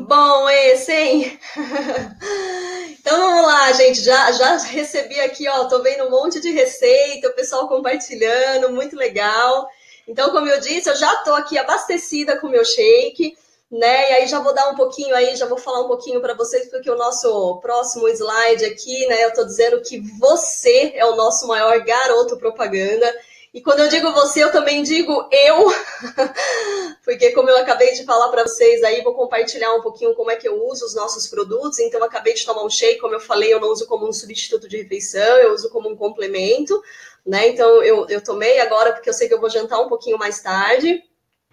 bom esse, hein? Então vamos lá, gente. Já recebi aqui, ó. Tô vendo um monte de receita, o pessoal compartilhando, muito legal. Então, como eu disse, eu já tô aqui abastecida com o meu shake, né? E aí já vou dar um pouquinho aí, já vou falar um pouquinho para vocês, porque o nosso próximo slide aqui, né? Eu tô dizendo que você é o nosso maior garoto propaganda. E quando eu digo você, eu também digo eu, porque como eu acabei de falar para vocês aí, vou compartilhar um pouquinho como é que eu uso os nossos produtos. Então, eu acabei de tomar um shake, como eu falei, eu não uso como um substituto de refeição, eu uso como um complemento, né? Então, eu tomei agora, porque eu sei que eu vou jantar um pouquinho mais tarde.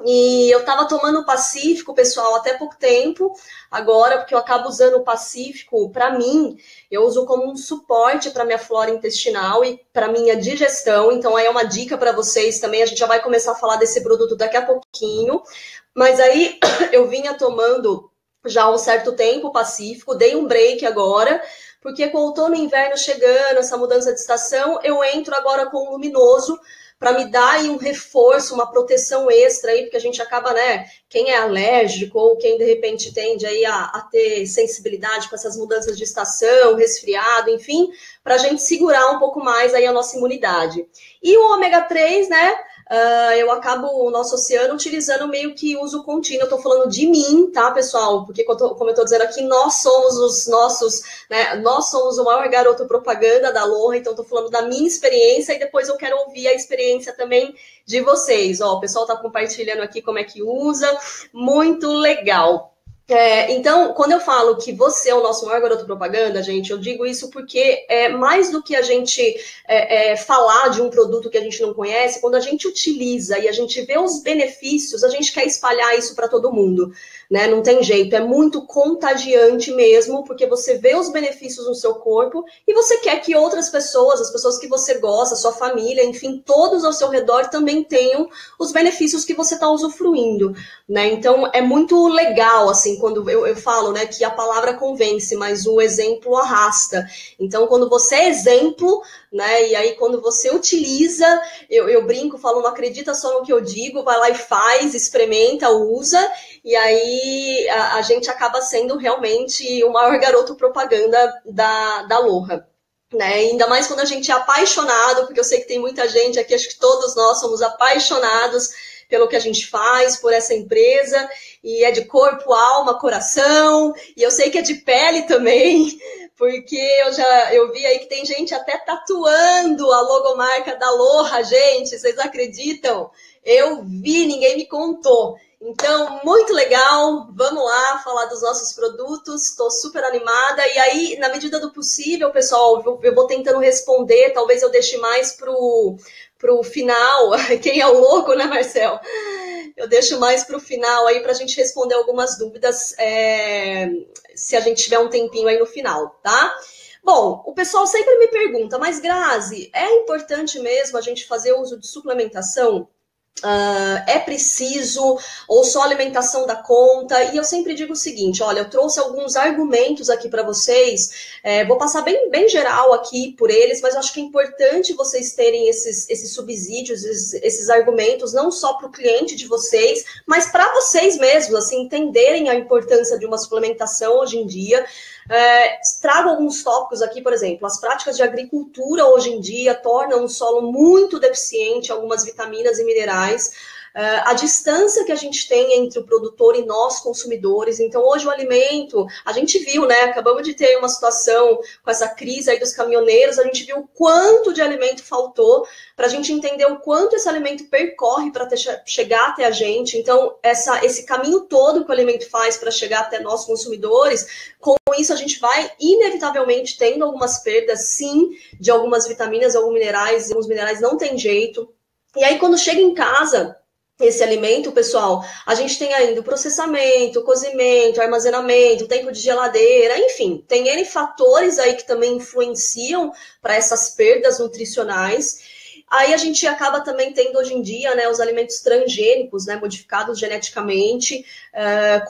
E eu tava tomando o Pacífico, pessoal, até pouco tempo, agora, porque eu acabo usando o Pacífico, para mim, eu uso como um suporte para minha flora intestinal e para minha digestão. Então, aí é uma dica para vocês também. A gente já vai começar a falar desse produto daqui a pouquinho. Mas aí eu vinha tomando já há um certo tempo o Pacífico, dei um break agora, porque com o outono e inverno chegando, essa mudança de estação, eu entro agora com o luminoso para me dar aí um reforço, uma proteção extra aí, porque a gente acaba, né, quem é alérgico ou quem de repente tende aí a ter sensibilidade com essas mudanças de estação, resfriado, enfim, para a gente segurar um pouco mais aí a nossa imunidade. E o ômega 3, né, eu acabo o nosso oceano utilizando meio que uso contínuo. Eu tô falando de mim, tá, pessoal? Porque, como eu tô dizendo aqui, nós somos os nossos, né? Nós somos o maior garoto propaganda da Aloha, então tô falando da minha experiência e depois eu quero ouvir a experiência também de vocês. Ó, o pessoal tá compartilhando aqui como é que usa, muito legal. Então, quando eu falo que você é o nosso maior garoto propaganda, gente, eu digo isso porque mais do que a gente falar de um produto que a gente não conhece, quando a gente utiliza e a gente vê os benefícios, a gente quer espalhar isso para todo mundo, né? Não tem jeito, é muito contagiante mesmo, porque você vê os benefícios no seu corpo e você quer que outras pessoas, as pessoas que você gosta, sua família, enfim, todos ao seu redor também tenham os benefícios que você está usufruindo, né? Então, é muito legal, assim, quando eu falo, né, que a palavra convence, mas o exemplo arrasta. Então, quando você é exemplo, né, e aí quando você utiliza, eu brinco, falo, não acredita só no que eu digo, vai lá e faz, experimenta, usa, e aí a gente acaba sendo realmente o maior garoto propaganda da Aloha. Né? Ainda mais quando a gente é apaixonado, porque eu sei que tem muita gente aqui, acho que todos nós somos apaixonados pelo que a gente faz, por essa empresa, e é de corpo, alma, coração, e eu sei que é de pele também, porque eu vi aí que tem gente até tatuando a logomarca da Aloha, gente, vocês acreditam? Eu vi, ninguém me contou. Então, muito legal, vamos lá falar dos nossos produtos, estou super animada, e aí, na medida do possível, pessoal, eu vou tentando responder, talvez eu deixe mais pro final, quem é o louco, né, Marcel? Eu deixo mais pro final aí pra gente responder algumas dúvidas, se a gente tiver um tempinho aí no final, tá? Bom, o pessoal sempre me pergunta, mas Grazi, é importante mesmo a gente fazer uso de suplementação? É preciso ou só alimentação da conta? E eu sempre digo o seguinte, olha, eu trouxe alguns argumentos aqui para vocês, vou passar bem geral aqui por eles, mas eu acho que é importante vocês terem esses subsídios, esses argumentos, não só para o cliente de vocês, mas para vocês mesmos, assim, entenderem a importância de uma suplementação hoje em dia. Trago alguns tópicos aqui, por exemplo, as práticas de agricultura hoje em dia tornam o solo muito deficiente em algumas vitaminas e minerais, a distância que a gente tem entre o produtor e nós consumidores. Então, hoje o alimento, a gente viu, né, acabamos de ter uma situação com essa crise aí dos caminhoneiros, a gente viu o quanto de alimento faltou para a gente entender o quanto esse alimento percorre para chegar até a gente. Então, esse caminho todo que o alimento faz para chegar até nós consumidores, com isso a gente vai inevitavelmente tendo algumas perdas, sim, de algumas vitaminas, alguns minerais não tem jeito. E aí, quando chega em casa, esse alimento, pessoal, a gente tem ainda o processamento, o cozimento, o armazenamento, o tempo de geladeira, enfim, tem N fatores aí que também influenciam para essas perdas nutricionais. Aí a gente acaba também tendo hoje em dia, né, os alimentos transgênicos, né, modificados geneticamente,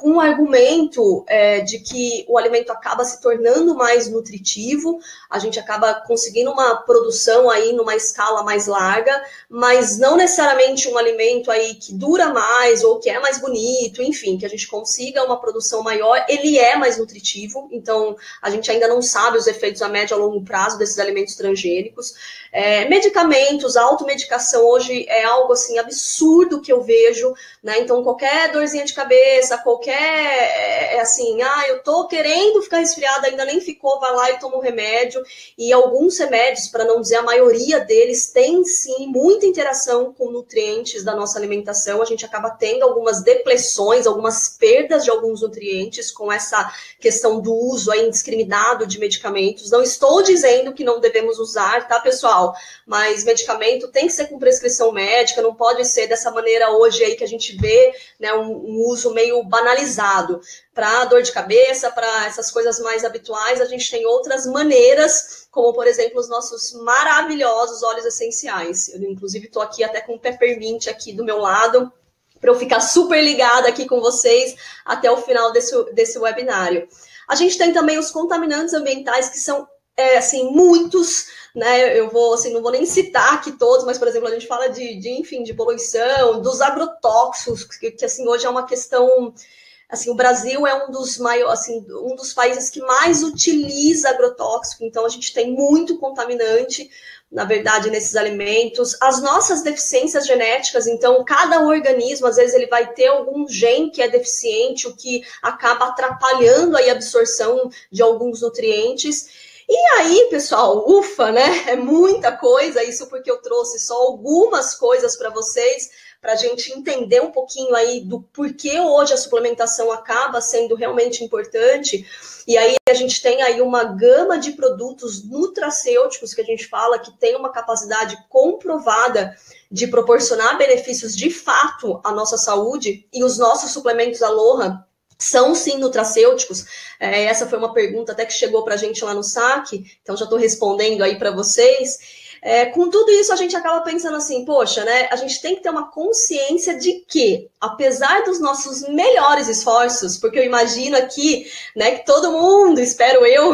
com o argumento de que o alimento acaba se tornando mais nutritivo, a gente acaba conseguindo uma produção aí numa escala mais larga, mas não necessariamente um alimento aí que dura mais ou que é mais bonito, enfim, que a gente consiga uma produção maior, ele é mais nutritivo, então a gente ainda não sabe os efeitos a médio e a longo prazo desses alimentos transgênicos. Medicamentos, automedicação hoje é algo assim absurdo que eu vejo, né? Então qualquer dorzinha de cabeça, qualquer assim, eu tô querendo ficar resfriada, ainda nem ficou, vai lá e toma um remédio. E alguns remédios, para não dizer a maioria deles, têm sim muita interação com nutrientes da nossa alimentação. A gente acaba tendo algumas depressões, algumas perdas de alguns nutrientes com essa questão do uso aí indiscriminado de medicamentos. Não estou dizendo que não devemos usar, tá, pessoal? Mas medicamento tem que ser com prescrição médica, não pode ser dessa maneira hoje aí que a gente vê, né, um uso meio banalizado. Para dor de cabeça, para essas coisas mais habituais, a gente tem outras maneiras, como, por exemplo, os nossos maravilhosos óleos essenciais. Eu, inclusive, estou aqui até com o Peppermint aqui do meu lado, para eu ficar super ligada aqui com vocês até o final desse webinário. A gente tem também os contaminantes ambientais, que são, assim, muitos, né? Eu vou, assim, não vou nem citar aqui todos, mas, por exemplo, a gente fala de poluição, dos agrotóxicos, que assim, hoje é uma questão. Assim, o Brasil é um dos maiores, assim, um dos países que mais utiliza agrotóxico, então a gente tem muito contaminante, na verdade, nesses alimentos. As nossas deficiências genéticas, então, cada organismo, às vezes, ele vai ter algum gene que é deficiente, o que acaba atrapalhando aí a absorção de alguns nutrientes. E aí, pessoal, ufa, né? É muita coisa, isso porque eu trouxe só algumas coisas para vocês, para a gente entender um pouquinho aí do porquê hoje a suplementação acaba sendo realmente importante. E aí a gente tem aí uma gama de produtos nutracêuticos que a gente fala que tem uma capacidade comprovada de proporcionar benefícios de fato à nossa saúde, e os nossos suplementos Aloha são sim nutracêuticos. Essa foi uma pergunta até que chegou para a gente lá no saque, então já estou respondendo aí para vocês. Com tudo isso, a gente acaba pensando assim, poxa, né? A gente tem que ter uma consciência de que, apesar dos nossos melhores esforços, porque eu imagino aqui, né, que todo mundo, espero eu,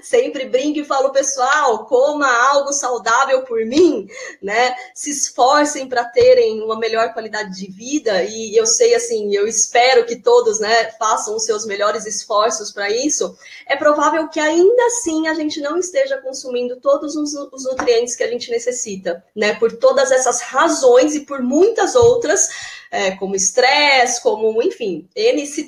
sempre brinco e falo, pessoal, coma algo saudável por mim, né? Se esforcem para terem uma melhor qualidade de vida, e eu sei, assim, eu espero que todos, né, façam os seus melhores esforços para isso. É provável que ainda assim a gente não esteja consumindo todos os nutrientes que a gente necessita, né? Por todas essas razões e por muitas outras, como estresse, como, enfim,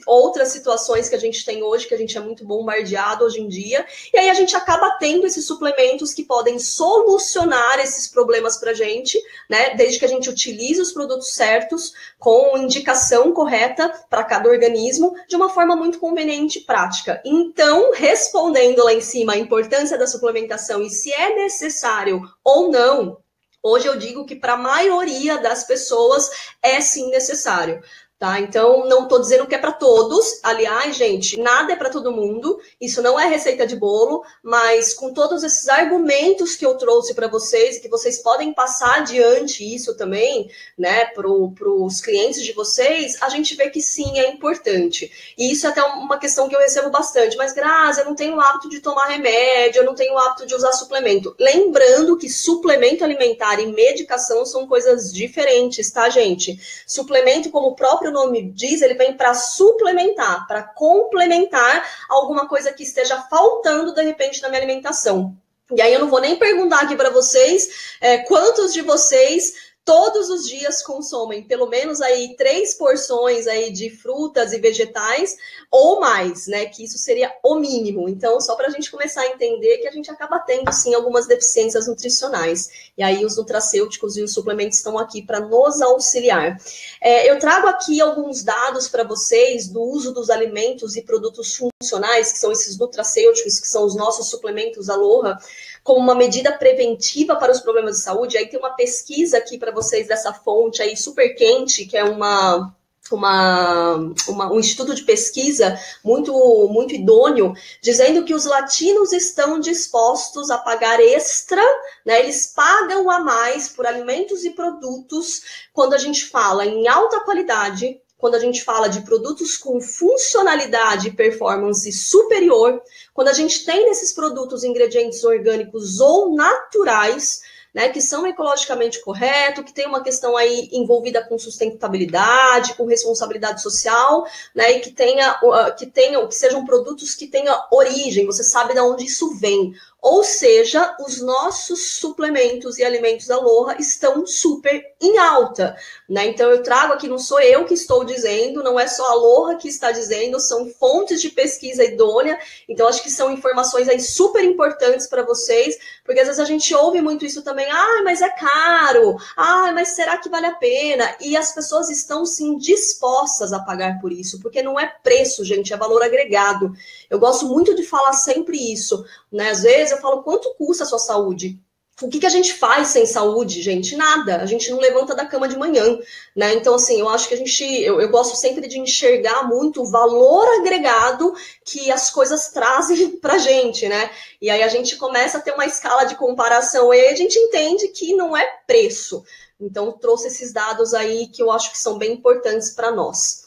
outras situações que a gente tem hoje, que a gente é muito bombardeado hoje em dia, e aí a gente acaba tendo esses suplementos que podem solucionar esses problemas pra gente, né? Desde que a gente utilize os produtos certos, com indicação correta para cada organismo, de uma forma muito conveniente e prática. Então, respondendo lá em cima a importância da suplementação e se é necessário ou não, hoje eu digo que para a maioria das pessoas é sim necessário. Tá? Então, não estou dizendo que é para todos. Aliás, gente, nada é para todo mundo. Isso não é receita de bolo, mas com todos esses argumentos que eu trouxe para vocês, e que vocês podem passar adiante isso também, né, para os clientes de vocês, a gente vê que sim, é importante. E isso é até uma questão que eu recebo bastante. Mas, Grazi, eu não tenho o hábito de tomar remédio, eu não tenho o hábito de usar suplemento. Lembrando que suplemento alimentar e medicação são coisas diferentes, tá, gente? Suplemento, como o próprio nome diz, ele vem para suplementar, para complementar alguma coisa que esteja faltando, de repente, na minha alimentação. E aí eu não vou nem perguntar aqui para vocês quantos de vocês todos os dias consomem pelo menos aí 3 porções aí de frutas e vegetais ou mais, né? Que isso seria o mínimo. Então, só para a gente começar a entender que a gente acaba tendo, sim, algumas deficiências nutricionais. E aí os nutracêuticos e os suplementos estão aqui para nos auxiliar. Eu trago aqui alguns dados para vocês do uso dos alimentos e produtos funcionais, que são esses nutracêuticos, que são os nossos suplementos Aloha, como uma medida preventiva para os problemas de saúde. Aí tem uma pesquisa aqui para vocês dessa fonte aí super quente, que é uma um instituto de pesquisa muito idôneo, dizendo que os latinos estão dispostos a pagar extra, né? Eles pagam a mais por alimentos e produtos quando a gente fala em alta qualidade, quando a gente fala de produtos com funcionalidade e performance superior, quando a gente tem nesses produtos ingredientes orgânicos ou naturais, né, que são ecologicamente corretos, que tem uma questão aí envolvida com sustentabilidade, com responsabilidade social, né, e que sejam produtos que tenham origem, você sabe de onde isso vem. Ou seja, os nossos suplementos e alimentos Aloha estão super em alta, né? Então eu trago aqui, não sou eu que estou dizendo, não é só a Aloha que está dizendo, são fontes de pesquisa idônea. Então acho que são informações aí super importantes para vocês, porque às vezes a gente ouve muito isso também, mas é caro, mas será que vale a pena? E as pessoas estão sim dispostas a pagar por isso, porque não é preço, gente, é valor agregado. Eu gosto muito de falar sempre isso, né? Às vezes eu falo, quanto custa a sua saúde? O que a gente faz sem saúde, gente? Nada. A gente não levanta da cama de manhã, né? Então, assim, eu acho que eu gosto sempre de enxergar muito o valor agregado que as coisas trazem pra gente, né? E aí a gente começa a ter uma escala de comparação e a gente entende que não é preço. Então, trouxe esses dados aí que eu acho que são bem importantes para nós.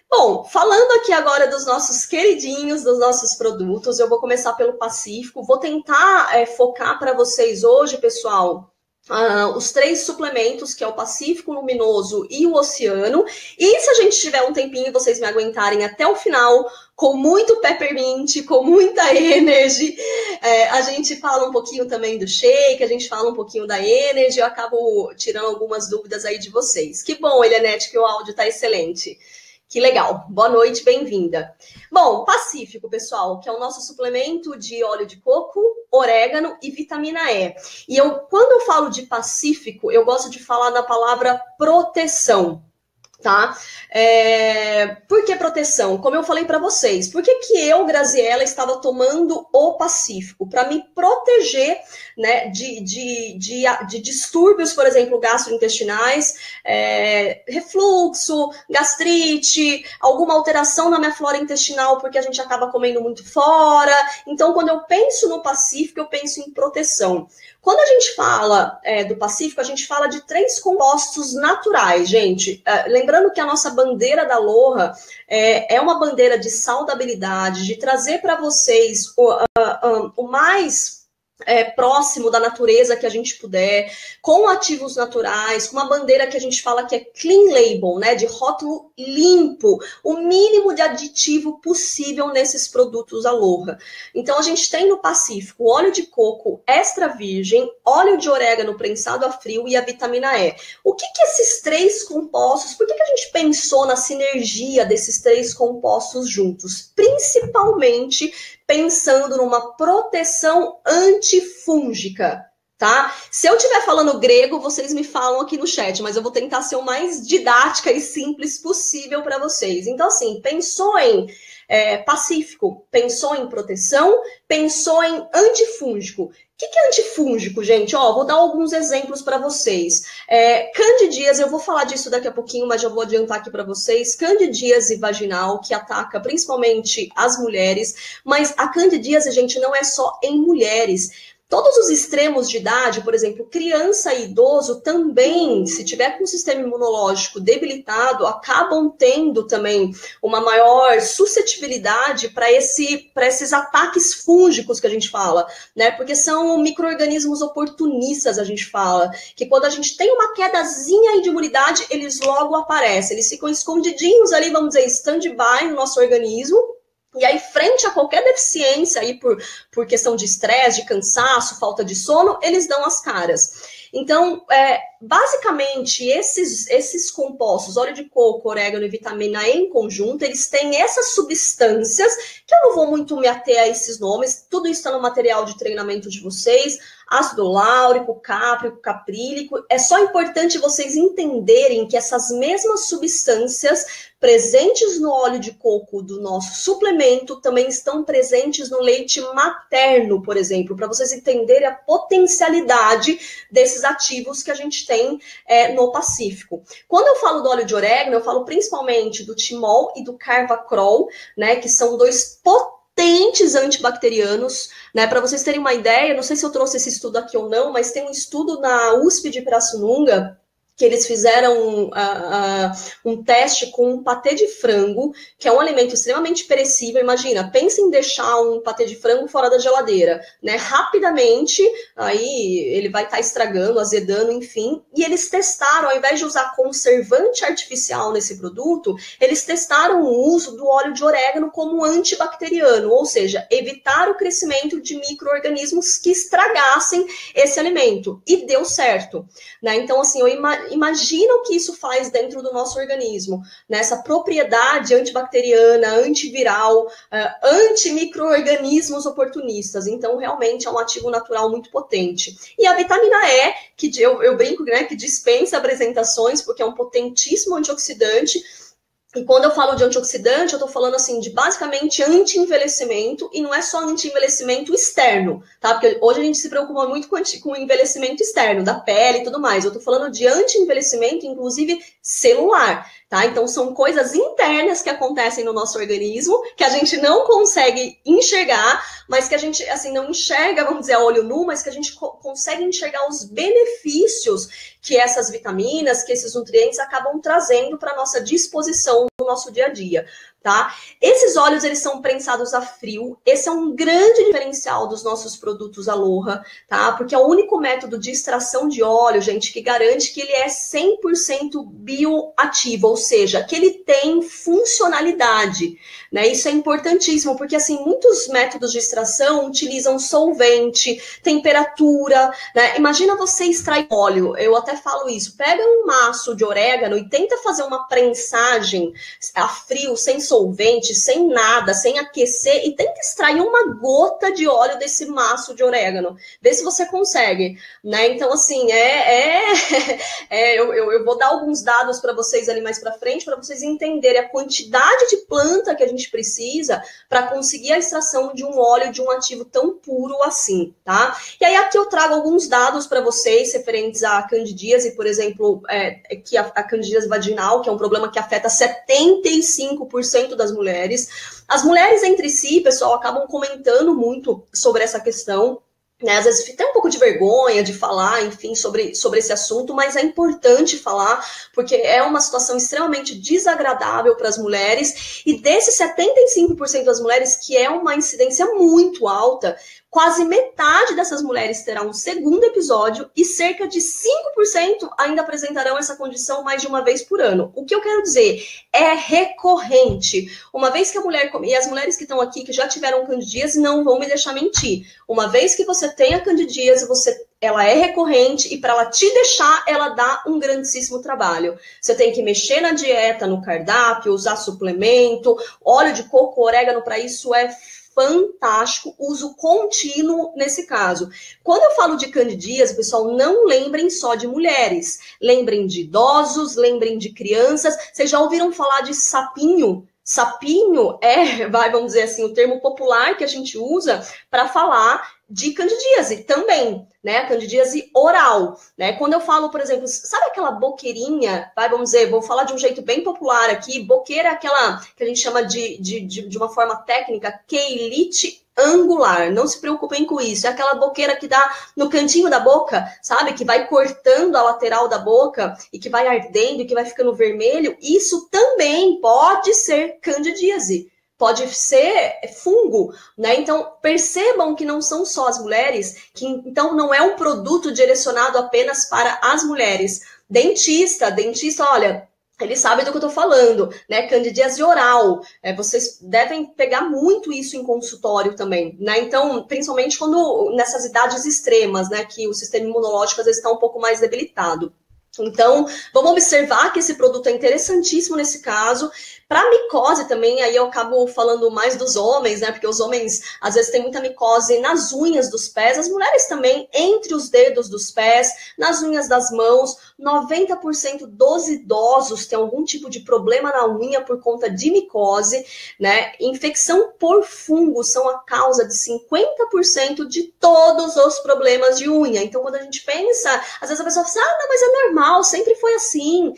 Bom, falando aqui agora dos nossos queridinhos, dos nossos produtos, eu vou começar pelo Pacífico. Vou tentar focar para vocês hoje, pessoal, os 3 suplementos, que é o Pacífico Luminoso e o Oceano. E se a gente tiver um tempinho, vocês me aguentarem até o final, com muito peppermint, com muita energy, a gente fala um pouquinho também do shake, a gente fala um pouquinho da energy, eu acabo tirando algumas dúvidas aí de vocês. Que bom, Elianete, que o áudio está excelente. Que legal. Boa noite, bem-vinda. Bom, Pacífico, pessoal, que é o nosso suplemento de óleo de coco, orégano e vitamina E. E quando eu falo de Pacífico, eu gosto de falar da palavra proteção, tá? Por que proteção? Como eu falei para vocês, por que eu, Graziella, estava tomando o Pacífico? Para me proteger, né, de distúrbios, por exemplo, gastrointestinais, refluxo, gastrite, alguma alteração na minha flora intestinal, porque a gente acaba comendo muito fora. Então, quando eu penso no Pacífico, eu penso em proteção. Quando a gente fala do Pacífico, a gente fala de 3 compostos naturais, gente. Lembrando que a nossa bandeira da Aloha é uma bandeira de saudabilidade, de trazer para vocês o mais próximo da natureza que a gente puder, com ativos naturais, com uma bandeira que a gente fala que é clean label, né, de rótulo limpo, o mínimo de aditivo possível nesses produtos Aloha. Então a gente tem no Pacífico óleo de coco extra virgem, óleo de orégano prensado a frio e a vitamina E. O que esses 3 compostos, por que a gente pensou na sinergia desses 3 compostos juntos? Principalmente pensando numa proteção antifúngica, tá? Se eu estiver falando grego, vocês me falam aqui no chat, mas eu vou tentar ser o mais didática e simples possível para vocês. Então, assim, pensou em Pacífico, pensou em proteção, pensou em antifúngico. O que é antifúngico, gente? Vou dar alguns exemplos para vocês. Candidíase, eu vou falar disso daqui a pouquinho, mas já vou adiantar aqui para vocês. Candidíase vaginal, que ataca principalmente as mulheres, mas a candidíase, gente, não é só em mulheres. Todos os extremos de idade, por exemplo, criança e idoso também, se tiver com o sistema imunológico debilitado, acabam tendo também uma maior suscetibilidade para esses ataques fúngicos que a gente fala, né? Porque são micro-organismos oportunistas, a gente fala, que quando a gente tem uma quedazinha aí de imunidade, eles logo aparecem, eles ficam escondidinhos ali, vamos dizer, stand-by no nosso organismo. E aí, frente a qualquer deficiência aí por questão de estresse, de cansaço, falta de sono, eles dão as caras. Então, basicamente, esses compostos, óleo de coco, orégano e vitamina E em conjunto, eles têm essas substâncias, que eu não vou muito me ater a esses nomes, tudo isso está no material de treinamento de vocês, ácido láurico, cáprico, caprílico. É só importante vocês entenderem que essas mesmas substâncias presentes no óleo de coco do nosso suplemento também estão presentes no leite materno, por exemplo, para vocês entenderem a potencialidade desses ativos que a gente tem no Pacífico. Quando eu falo do óleo de orégano, eu falo principalmente do timol e do carvacrol, né, que são dois potentes antibacterianos, né? Para vocês terem uma ideia, não sei se eu trouxe esse estudo aqui ou não, mas tem um estudo na USP de Pirassununga, que eles fizeram um teste com um patê de frango, que é um alimento extremamente perecível. Imagina, pensa em deixar um patê de frango fora da geladeira, né? Rapidamente, aí ele vai estar estragando, azedando, enfim. E eles testaram, ao invés de usar conservante artificial nesse produto, eles testaram o uso do óleo de orégano como antibacteriano, ou seja, evitar o crescimento de micro-organismos que estragassem esse alimento. E deu certo, né? Então, assim, imagina o que isso faz dentro do nosso organismo, né? Essa propriedade antibacteriana, antiviral, antimicro-organismos oportunistas. Então, realmente é um ativo natural muito potente. E a vitamina E, que eu brinco, né, que dispensa apresentações, porque é um potentíssimo antioxidante. E quando eu falo de antioxidante, eu tô falando assim de basicamente anti-envelhecimento, e não é só anti-envelhecimento externo, tá? Porque hoje a gente se preocupa muito com o envelhecimento externo, da pele e tudo mais. Eu tô falando de anti-envelhecimento, inclusive celular, tá? Então são coisas internas que acontecem no nosso organismo, que a gente não consegue enxergar, mas que a gente, assim, não enxerga, vamos dizer, a olho nu, mas que a gente consegue enxergar os benefícios que essas vitaminas, que esses nutrientes acabam trazendo para nossa disposição no nosso dia a dia, tá? Esses óleos, eles são prensados a frio. Esse é um grande diferencial dos nossos produtos Aloha, tá? Porque é o único método de extração de óleo, gente, que garante que ele é 100% bioativo, ou seja, que ele tem funcionalidade, né? Isso é importantíssimo, porque, assim, muitos métodos de extração utilizam solvente, temperatura, né? Imagina você extrair óleo, eu até falo isso, pega um maço de orégano e tenta fazer uma prensagem a frio, sem solvente, sem nada, sem aquecer, e tenta extrair uma gota de óleo desse maço de orégano. Vê se você consegue, né? Então, assim, eu vou dar alguns dados para vocês ali mais para frente, para vocês entenderem a quantidade de planta que a gente precisa para conseguir a extração de um óleo, de um ativo tão puro assim, tá? E aí aqui eu trago alguns dados para vocês referentes à candidíase, por exemplo, que a candidíase vaginal, que é um problema que afeta 75% das mulheres. As mulheres entre si, pessoal, acabam comentando muito sobre essa questão, né? Às vezes tem um pouco de vergonha de falar, enfim, sobre esse assunto, mas é importante falar, porque é uma situação extremamente desagradável para as mulheres, e desses 75% das mulheres, que é uma incidência muito alta, quase metade dessas mulheres terá um segundo episódio e cerca de 5% ainda apresentarão essa condição mais de uma vez por ano. O que eu quero dizer é recorrente. Uma vez que a mulher, e as mulheres que estão aqui que já tiveram candidíase não vão me deixar mentir. Uma vez que você tem a candidíase, ela é recorrente, e para ela te deixar, ela dá um grandíssimo trabalho. Você tem que mexer na dieta, no cardápio, usar suplemento, óleo de coco, orégano, para isso é fantástico, uso contínuo nesse caso. Quando eu falo de candidíase, pessoal, não lembrem só de mulheres, lembrem de idosos, lembrem de crianças. Vocês já ouviram falar de sapinho? Sapinho vamos dizer assim, o termo popular que a gente usa para falar de candidíase também, né? A candidíase oral, né? Quando eu falo, por exemplo, sabe aquela boqueirinha? Vamos dizer, vou falar de um jeito bem popular aqui. Boqueira é aquela que a gente chama de uma forma técnica, queilite angular. Não se preocupem com isso. É aquela boqueira que dá no cantinho da boca, sabe? Que vai cortando a lateral da boca e que vai ardendo e que vai ficando vermelho. Isso também pode ser candidíase. Pode ser fungo, né? Então, percebam que não são só as mulheres, que então não é um produto direcionado apenas para as mulheres. Dentista, olha, ele sabe do que eu tô falando, né? Candidíase oral. Vocês devem pegar muito isso em consultório também, né? Então, principalmente quando nessas idades extremas, né? Que o sistema imunológico às vezes está um pouco mais debilitado. Então, vamos observar que esse produto é interessantíssimo nesse caso, Para micose também, aí eu acabo falando mais dos homens, né? Porque os homens, às vezes, têm muita micose nas unhas dos pés, as mulheres também, entre os dedos dos pés, nas unhas das mãos. 90% dos idosos têm algum tipo de problema na unha por conta de micose, né? Infecção por fungo são a causa de 50% de todos os problemas de unha. Então, quando a gente pensa, às vezes a pessoa fala, ah, não, mas é normal, sempre foi assim.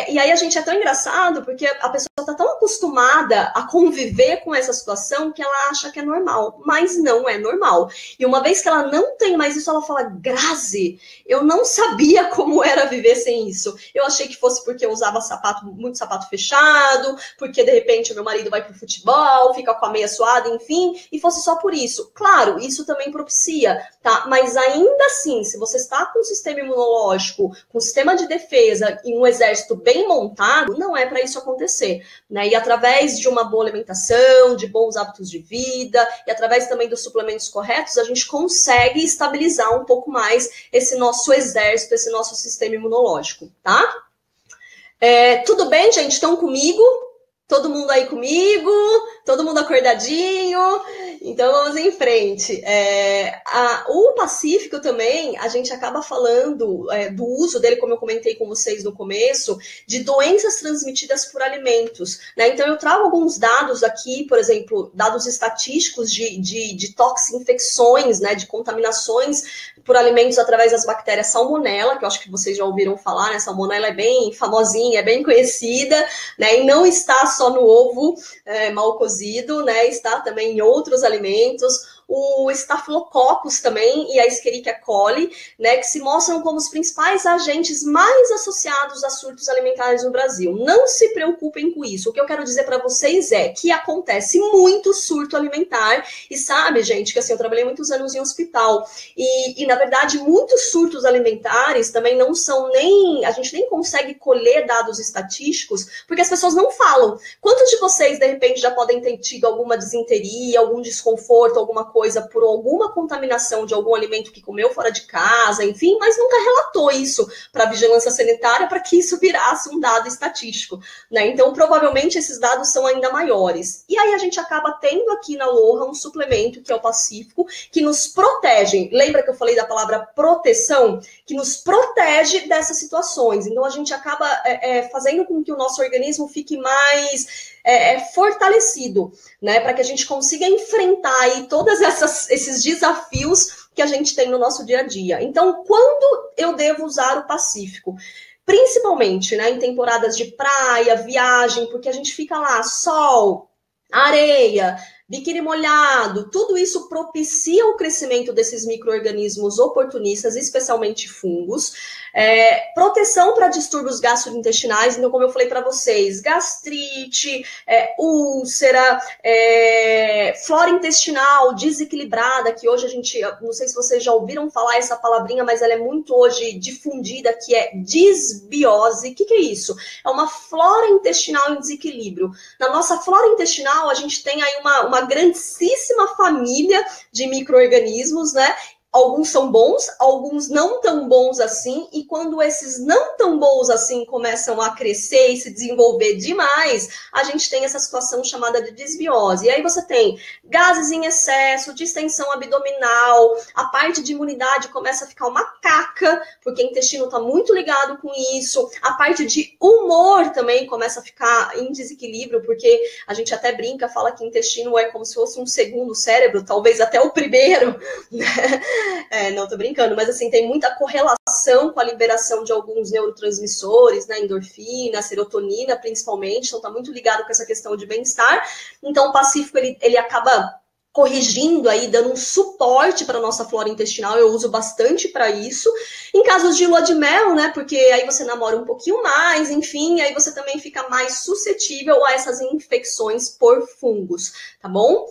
E aí a gente é tão engraçado, porque a pessoa está tão acostumada a conviver com essa situação que ela acha que é normal, mas não é normal. E uma vez que ela não tem mais isso, ela fala, Grazi, eu não sabia como era viver sem isso. Eu achei que fosse porque eu usava muito sapato fechado, porque de repente o meu marido vai pro futebol, fica com a meia suada, enfim, e fosse só por isso. Claro, isso também propicia, tá? Mas ainda assim, se você está com um sistema imunológico, com um sistema de defesa e um exército bem montado, não é para isso acontecer, né? E através de uma boa alimentação, de bons hábitos de vida, e através também dos suplementos corretos, a gente consegue estabilizar um pouco mais esse nosso exército, esse nosso sistema imunológico, tá? Tudo bem, gente? Estão comigo? Todo mundo aí comigo? Todo mundo acordadinho? Então vamos em frente. O Pacífico também, a gente acaba falando do uso dele, como eu comentei com vocês no começo, de doenças transmitidas por alimentos, né? Então eu trago alguns dados aqui, por exemplo, dados estatísticos de toxinfecções, né? De contaminações por alimentos através das bactérias Salmonella, que eu acho que vocês já ouviram falar, né? Salmonella é bem famosinha, é bem conhecida, né? E não está só no ovo mal cozido, né? Está também em outros alimentos. O Staphylococcus também e a Escherichia coli, né, que se mostram como os principais agentes mais associados a surtos alimentares no Brasil. Não se preocupem com isso. O que eu quero dizer para vocês é que acontece muito surto alimentar e sabe, gente, que assim, eu trabalhei muitos anos em hospital e na verdade, muitos surtos alimentares também não são a gente nem consegue colher dados estatísticos porque as pessoas não falam. Quantos de vocês, de repente, já podem ter tido alguma disenteria, algum desconforto, alguma coisa por alguma contaminação de algum alimento que comeu fora de casa, enfim, mas nunca relatou isso para a vigilância sanitária para que isso virasse um dado estatístico, né? Então, provavelmente, esses dados são ainda maiores. E aí a gente acaba tendo aqui na Aloha um suplemento, que é o Pacífico, que nos protege. Lembra que eu falei da palavra proteção? Que nos protege dessas situações. Então, a gente acaba fazendo com que o nosso organismo fique mais fortalecido, né, para que a gente consiga enfrentar aí todos esses desafios que a gente tem no nosso dia a dia. Então, quando eu devo usar o Pacífico? Principalmente, né, em temporadas de praia, viagem, porque a gente fica lá, sol, areia, biquíni molhado, tudo isso propicia o crescimento desses micro-organismos oportunistas, especialmente fungos. Proteção para distúrbios gastrointestinais, então, como eu falei para vocês, gastrite, úlcera, flora intestinal desequilibrada, que hoje a gente, não sei se vocês já ouviram falar essa palavrinha, mas ela é muito hoje difundida, que é disbiose. O que é isso? É uma flora intestinal em desequilíbrio. Na nossa flora intestinal, a gente tem aí uma grandíssima família de micro-organismos, né? Alguns são bons, alguns não tão bons assim, e quando esses não tão bons assim começam a crescer e se desenvolver demais, a gente tem essa situação chamada de disbiose. E aí você tem gases em excesso, distensão abdominal, a parte de imunidade começa a ficar uma caca, porque o intestino está muito ligado com isso, a parte de humor também começa a ficar em desequilíbrio, porque a gente até brinca, fala que o intestino é como se fosse um segundo cérebro, talvez até o primeiro, né? Não tô brincando, mas assim, tem muita correlação com a liberação de alguns neurotransmissores, né, endorfina, serotonina, principalmente, então tá muito ligado com essa questão de bem-estar. Então o Pacífico, ele acaba corrigindo aí, dando um suporte para a nossa flora intestinal, eu uso bastante para isso. Em casos de lua de mel, né, porque aí você namora um pouquinho mais, enfim, aí você também fica mais suscetível a essas infecções por fungos, tá bom?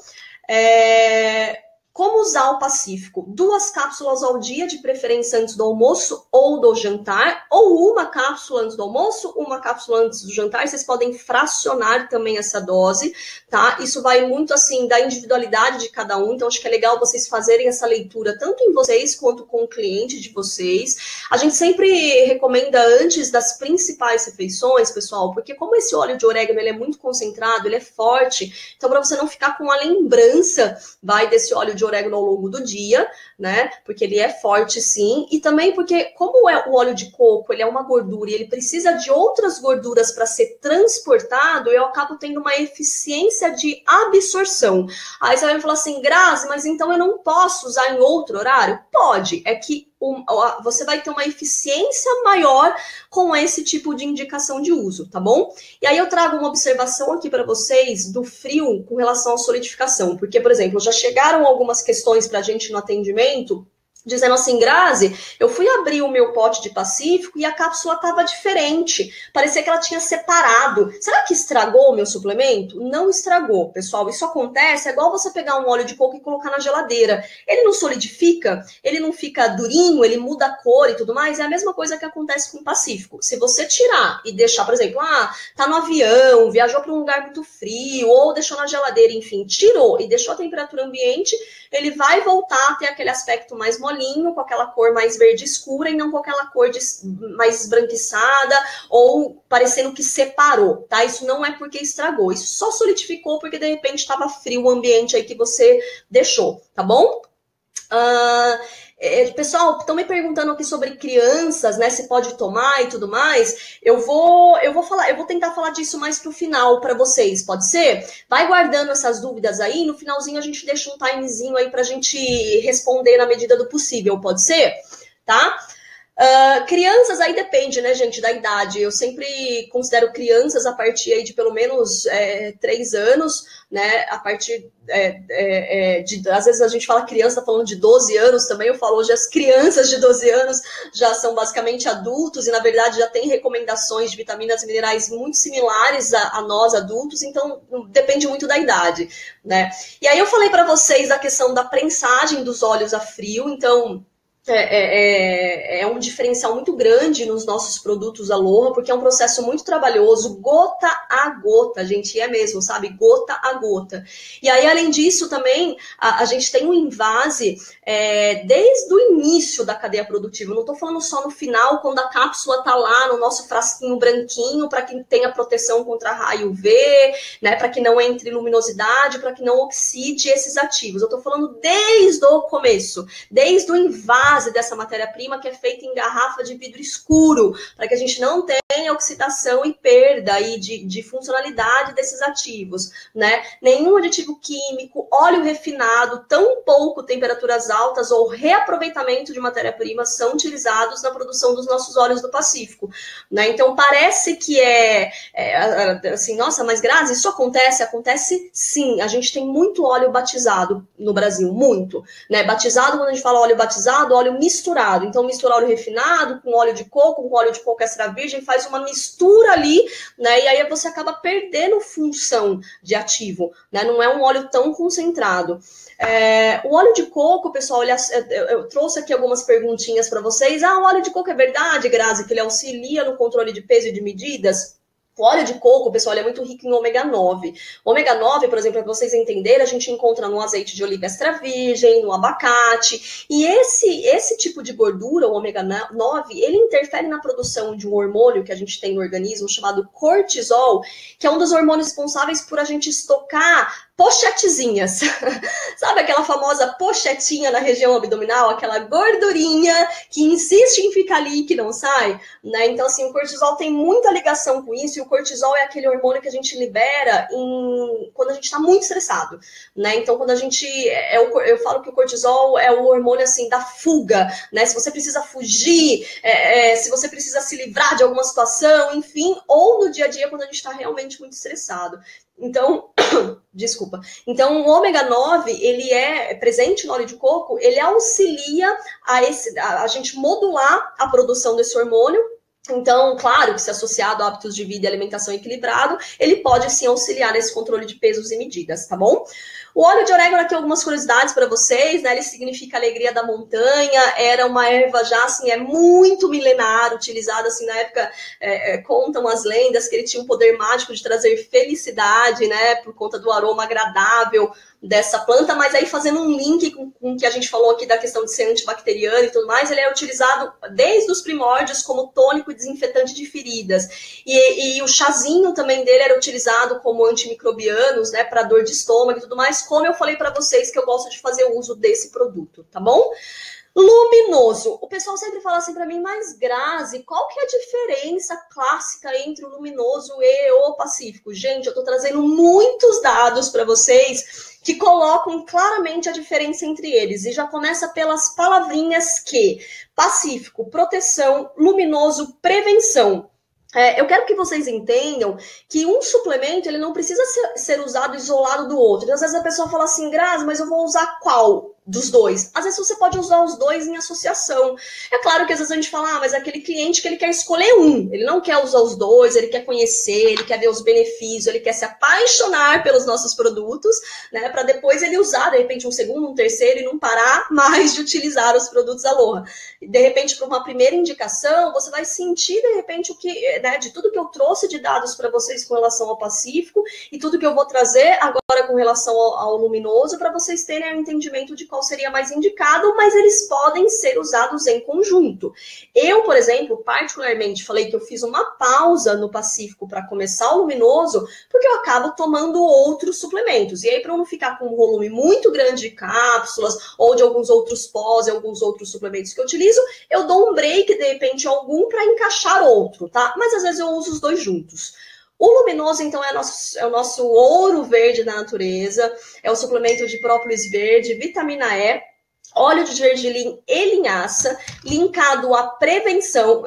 Como usar o Pacífico? 2 cápsulas ao dia, de preferência antes do almoço ou do jantar, ou uma cápsula antes do almoço, uma cápsula antes do jantar. Vocês podem fracionar também essa dose, tá? Isso vai muito, assim, da individualidade de cada um, então acho que é legal vocês fazerem essa leitura, tanto em vocês quanto com o cliente de vocês. A gente sempre recomenda antes das principais refeições, pessoal, porque como esse óleo de orégano, ele é muito concentrado, ele é forte, então para você não ficar com a lembrança, desse óleo de orégano ao longo do dia, né? Porque ele é forte, sim. E também porque, como é o óleo de coco, ele é uma gordura e ele precisa de outras gorduras para ser transportado, eu acabo tendo uma eficiência de absorção. Aí você vai me falar assim, Grazi, mas então eu não posso usar em outro horário? Pode. É que você vai ter uma eficiência maior com esse tipo de indicação de uso, tá bom? E aí eu trago uma observação aqui para vocês do frio com relação à solidificação, porque, por exemplo, já chegaram algumas questões para a gente no atendimento, dizendo assim, Grazi, eu fui abrir o meu pote de Pacífico e a cápsula estava diferente. Parecia que ela tinha separado. Será que estragou o meu suplemento? Não estragou, pessoal. Isso acontece, é igual você pegar um óleo de coco e colocar na geladeira. Ele não solidifica, ele não fica durinho, ele muda a cor e tudo mais. É a mesma coisa que acontece com o Pacífico. Se você tirar e deixar, por exemplo, tá no avião, viajou para um lugar muito frio, ou deixou na geladeira, enfim, tirou e deixou a temperatura ambiente, ele vai voltar a ter aquele aspecto mais molinho, com aquela cor mais verde escura e não com aquela cor mais esbranquiçada ou parecendo que separou, tá? Isso não é porque estragou, isso só solidificou porque de repente estava frio o ambiente aí que você deixou, tá bom? Pessoal, estão me perguntando aqui sobre crianças, né? Se pode tomar e tudo mais. Eu vou tentar falar disso mais pro final para vocês, pode ser? Vai guardando essas dúvidas aí, no finalzinho a gente deixa um timezinho aí pra gente responder na medida do possível, pode ser? Tá? Crianças aí depende, né, gente, da idade. Eu sempre considero crianças a partir aí de pelo menos 3 anos, né? A partir às vezes a gente fala criança, tá falando de 12 anos também. Eu falo hoje as crianças de 12 anos já são basicamente adultos e na verdade já tem recomendações de vitaminas e minerais muito similares a nós adultos, então depende muito da idade, né? E aí eu falei para vocês da questão da prensagem dos óleos a frio, então é um diferencial muito grande nos nossos produtos Aloha, porque é um processo muito trabalhoso, gota a gota, gente, é mesmo, sabe? Gota a gota. E aí, além disso, também, a gente tem um invase desde o início da cadeia produtiva. Eu não tô falando só no final, quando a cápsula tá lá no nosso frasquinho branquinho, para que tenha proteção contra raio UV, né? Para que não entre luminosidade, para que não oxide esses ativos. Eu tô falando desde o começo, desde o invase dessa matéria-prima que é feita em garrafa de vidro escuro, para que a gente não tenha oxidação e perda aí de funcionalidade desses ativos, né? Nenhum aditivo químico, óleo refinado, tão pouco temperaturas altas ou reaproveitamento de matéria-prima são utilizados na produção dos nossos óleos do Pacífico, né? Então parece que assim, nossa, mas Grazi, isso acontece? Acontece sim, a gente tem muito óleo batizado no Brasil, muito, né? Batizado, quando a gente fala óleo batizado, óleo misturado. Então, mistura óleo refinado com óleo de coco extra virgem, faz uma mistura ali, né? E aí você acaba perdendo função de ativo, né? Não é um óleo tão concentrado. O óleo de coco, pessoal, eu trouxe aqui algumas perguntinhas para vocês. O óleo de coco é verdade, Grazi, que ele auxilia no controle de peso e de medidas? O óleo de coco, pessoal, é muito rico em ômega 9. Ômega 9, por exemplo, para vocês entenderem, a gente encontra no azeite de oliva extra virgem, no abacate. E esse tipo de gordura, o ômega 9, ele interfere na produção de um hormônio que a gente tem no organismo chamado cortisol, que é um dos hormônios responsáveis por a gente estocar pochetezinhas. Sabe aquela famosa pochetinha na região abdominal? Aquela gordurinha que insiste em ficar ali e que não sai, né? Então, assim, o cortisol tem muita ligação com isso, e o cortisol é aquele hormônio que a gente libera quando a gente está muito estressado, né? Então, quando a gente... eu falo que o cortisol é o hormônio, assim, da fuga, né? Se você precisa fugir, se você precisa se livrar de alguma situação, enfim, ou no dia a dia, quando a gente está realmente muito estressado. Então, desculpa. Então, o ômega 9, ele é presente no óleo de coco, ele auxilia a gente modular a produção desse hormônio, Então, claro que se associado a hábitos de vida e alimentação equilibrado, ele pode sim auxiliar nesse controle de pesos e medidas, tá bom? O óleo de orégano aqui, algumas curiosidades para vocês, né? Ele significa alegria da montanha, era uma erva já, assim, muito milenar, utilizada, assim, na época, contam as lendas que ele tinha um poder mágico de trazer felicidade, né? Por conta do aroma agradável dessa planta, mas aí fazendo um link com o que a gente falou aqui da questão de ser antibacteriano e tudo mais, ele é utilizado desde os primórdios como tônico e desinfetante de feridas. E o chazinho também dele era utilizado como antimicrobianos, né, para dor de estômago e tudo mais, como eu falei para vocês que eu gosto de fazer uso desse produto, tá bom? Luminoso. O pessoal sempre fala assim para mim, mas Grazi, qual que é a diferença clássica entre o luminoso e o pacífico? Gente, eu tô trazendo muitos dados para vocês que colocam claramente a diferença entre eles. E já começa pelas palavrinhas que: pacífico, proteção; luminoso, prevenção. Eu quero que vocês entendam que um suplemento ele não precisa ser usado isolado do outro. Então, às vezes a pessoa fala assim, Grazi, mas eu vou usar qual dos dois? Às vezes você pode usar os dois em associação. É claro que às vezes a gente fala, mas é aquele cliente que ele quer escolher um, ele não quer usar os dois, ele quer conhecer, ele quer ver os benefícios, ele quer se apaixonar pelos nossos produtos, né, para depois ele usar, de repente, um segundo, um terceiro e não parar mais de utilizar os produtos Aloha. De repente, para uma primeira indicação, você vai sentir, de repente, o que, né, de tudo que eu trouxe de dados para vocês com relação ao Pacífico e tudo que eu vou trazer agora com relação ao luminoso, para vocês terem um entendimento de qual seria mais indicado, mas eles podem ser usados em conjunto. Eu, por exemplo, particularmente, falei que eu fiz uma pausa no Pacífico para começar o luminoso, porque eu acabo tomando outros suplementos. E aí, para eu não ficar com um volume muito grande de cápsulas ou de alguns outros pós e alguns outros suplementos que eu utilizo, eu dou um break, de repente, algum para encaixar outro, tá? Mas às vezes eu uso os dois juntos. O luminoso, então, é o nosso ouro verde da natureza, é o suplemento de própolis verde, vitamina E, óleo de gergelim e linhaça, linkado à prevenção.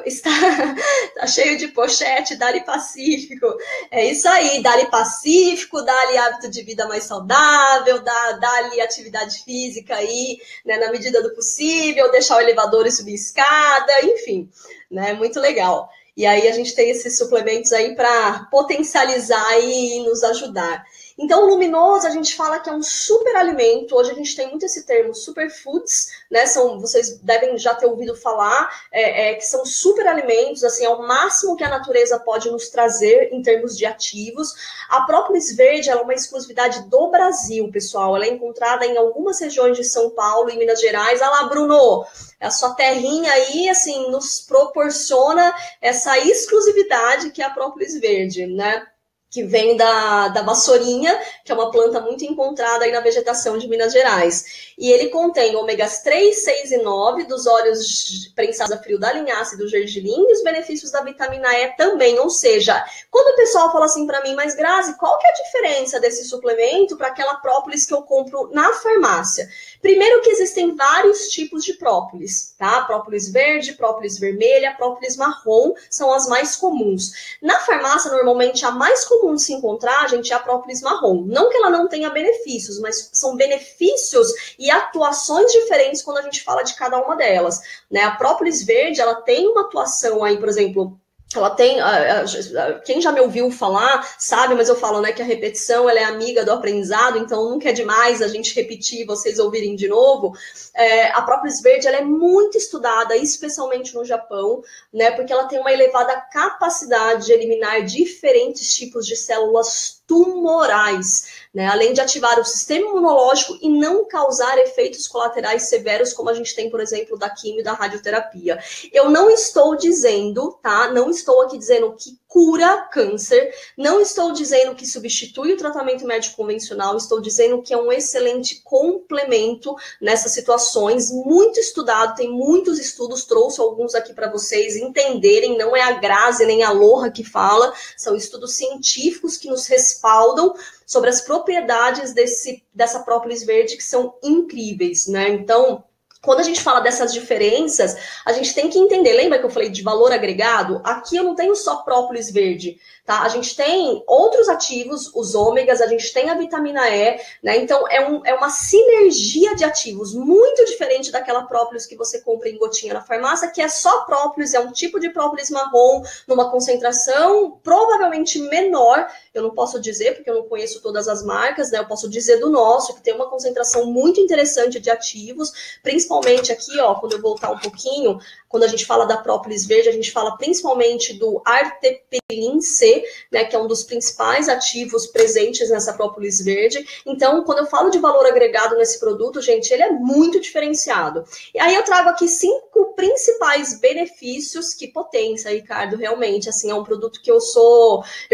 Tá cheio de pochete, Dali Pacífico. É isso aí, Dali Pacífico, Dali hábito de vida mais saudável, Dali atividade física aí, né, na medida do possível, deixar o elevador e subir escada, enfim, né, muito legal. E aí a gente tem esses suplementos aí para potencializar e nos ajudar. Então, o luminoso, a gente fala que é um super alimento. Hoje a gente tem muito esse termo superfoods, né? Vocês devem já ter ouvido falar que são super alimentos, assim, é o máximo que a natureza pode nos trazer em termos de ativos. A própolis verde, ela é uma exclusividade do Brasil, pessoal. Ela é encontrada em algumas regiões de São Paulo e Minas Gerais. Olha lá, Bruno! A sua terrinha aí, assim, nos proporciona essa exclusividade que é a própolis verde, né? Que vem da vassourinha, que é uma planta muito encontrada aí na vegetação de Minas Gerais. E ele contém ômegas 3, 6 e 9 dos óleos prensados a frio da linhaça e do gergelim e os benefícios da vitamina E também. Ou seja, quando o pessoal fala assim para mim, mas Grazi, qual que é a diferença desse suplemento para aquela própolis que eu compro na farmácia? Primeiro que existem vários tipos de própolis, tá? Própolis verde, própolis vermelha, própolis marrom são as mais comuns. Na farmácia, normalmente, a mais comum de se encontrar, gente, é a própolis marrom. Não que ela não tenha benefícios, mas são benefícios e atuações diferentes quando a gente fala de cada uma delas, né? A própolis verde, ela tem uma atuação aí, por exemplo, ela tem, quem já me ouviu falar sabe, mas eu falo, né, que a repetição ela é amiga do aprendizado, então nunca é demais a gente repetir e vocês ouvirem de novo. A própolis verde ela é muito estudada, especialmente no Japão, né, porque ela tem uma elevada capacidade de eliminar diferentes tipos de células tumorais, né, além de ativar o sistema imunológico e não causar efeitos colaterais severos, como a gente tem, por exemplo, da quimio e da radioterapia. Eu não estou dizendo, tá? Não estou aqui dizendo que cura câncer, não estou dizendo que substitui o tratamento médico convencional, estou dizendo que é um excelente complemento nessas situações, muito estudado, tem muitos estudos, trouxe alguns aqui para vocês entenderem, não é a Grazi nem a Aloha que fala, são estudos científicos que nos respaldam sobre as propriedades dessa própolis verde que são incríveis, né? Então, quando a gente fala dessas diferenças, a gente tem que entender, lembra que eu falei de valor agregado? Aqui eu não tenho só própolis verde, tá? A gente tem outros ativos, os ômegas, a gente tem a vitamina E, né? Então é uma sinergia de ativos muito diferente daquela própolis que você compra em gotinha na farmácia, que é só própolis, é um tipo de própolis marrom, numa concentração provavelmente menor. Eu não posso dizer, porque eu não conheço todas as marcas, né? Eu posso dizer do nosso, que tem uma concentração muito interessante de ativos, principalmente aqui, ó, quando eu voltar um pouquinho, quando a gente fala da própolis verde, a gente fala principalmente do artepilin C, né, que é um dos principais ativos presentes nessa própolis verde. Então, quando eu falo de valor agregado nesse produto, gente, ele é muito diferenciado. E aí eu trago aqui 5 principais benefícios. Que potência, Ricardo, realmente, assim, é um produto que eu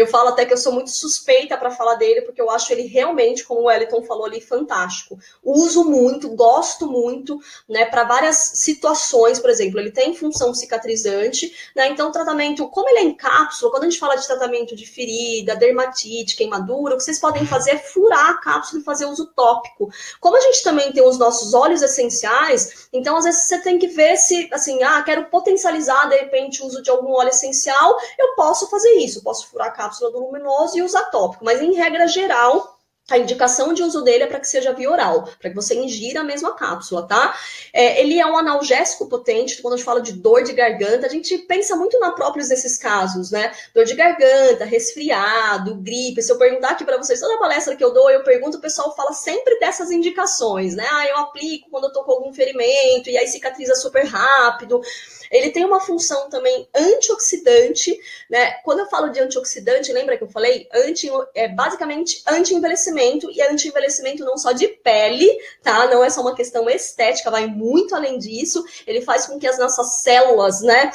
falo até que eu sou muito suspeita para falar dele, porque eu acho ele realmente, como o Wellington falou ali, fantástico. Uso muito, gosto muito, né, para várias situações. Por exemplo, ele tem função cicatrizante, né, então o tratamento, como ele é em cápsula, quando a gente fala de tratamento de ferida, dermatite, queimadura, o que vocês podem fazer é furar a cápsula e fazer uso tópico. Como a gente também tem os nossos óleos essenciais, então às vezes você tem que ver se, assim, quero potencializar de repente o uso de algum óleo essencial, eu posso fazer isso, posso furar a cápsula do luminoso e usar tópico, mas em regra geral, a indicação de uso dele é para que seja via oral, para que você ingira a mesma cápsula, tá? Ele é um analgésico potente. Quando a gente fala de dor de garganta, a gente pensa muito na próprios nesses casos, né? Dor de garganta, resfriado, gripe. Se eu perguntar aqui para vocês, toda palestra que eu dou, eu pergunto, o pessoal fala sempre dessas indicações, né? Eu aplico quando eu tô com algum ferimento e aí cicatriza super rápido. Ele tem uma função também antioxidante, né? Quando eu falo de antioxidante, lembra que eu falei? Basicamente anti-envelhecimento, e anti-envelhecimento não só de pele, tá? Não é só uma questão estética, vai muito além disso. Ele faz com que as nossas células, né,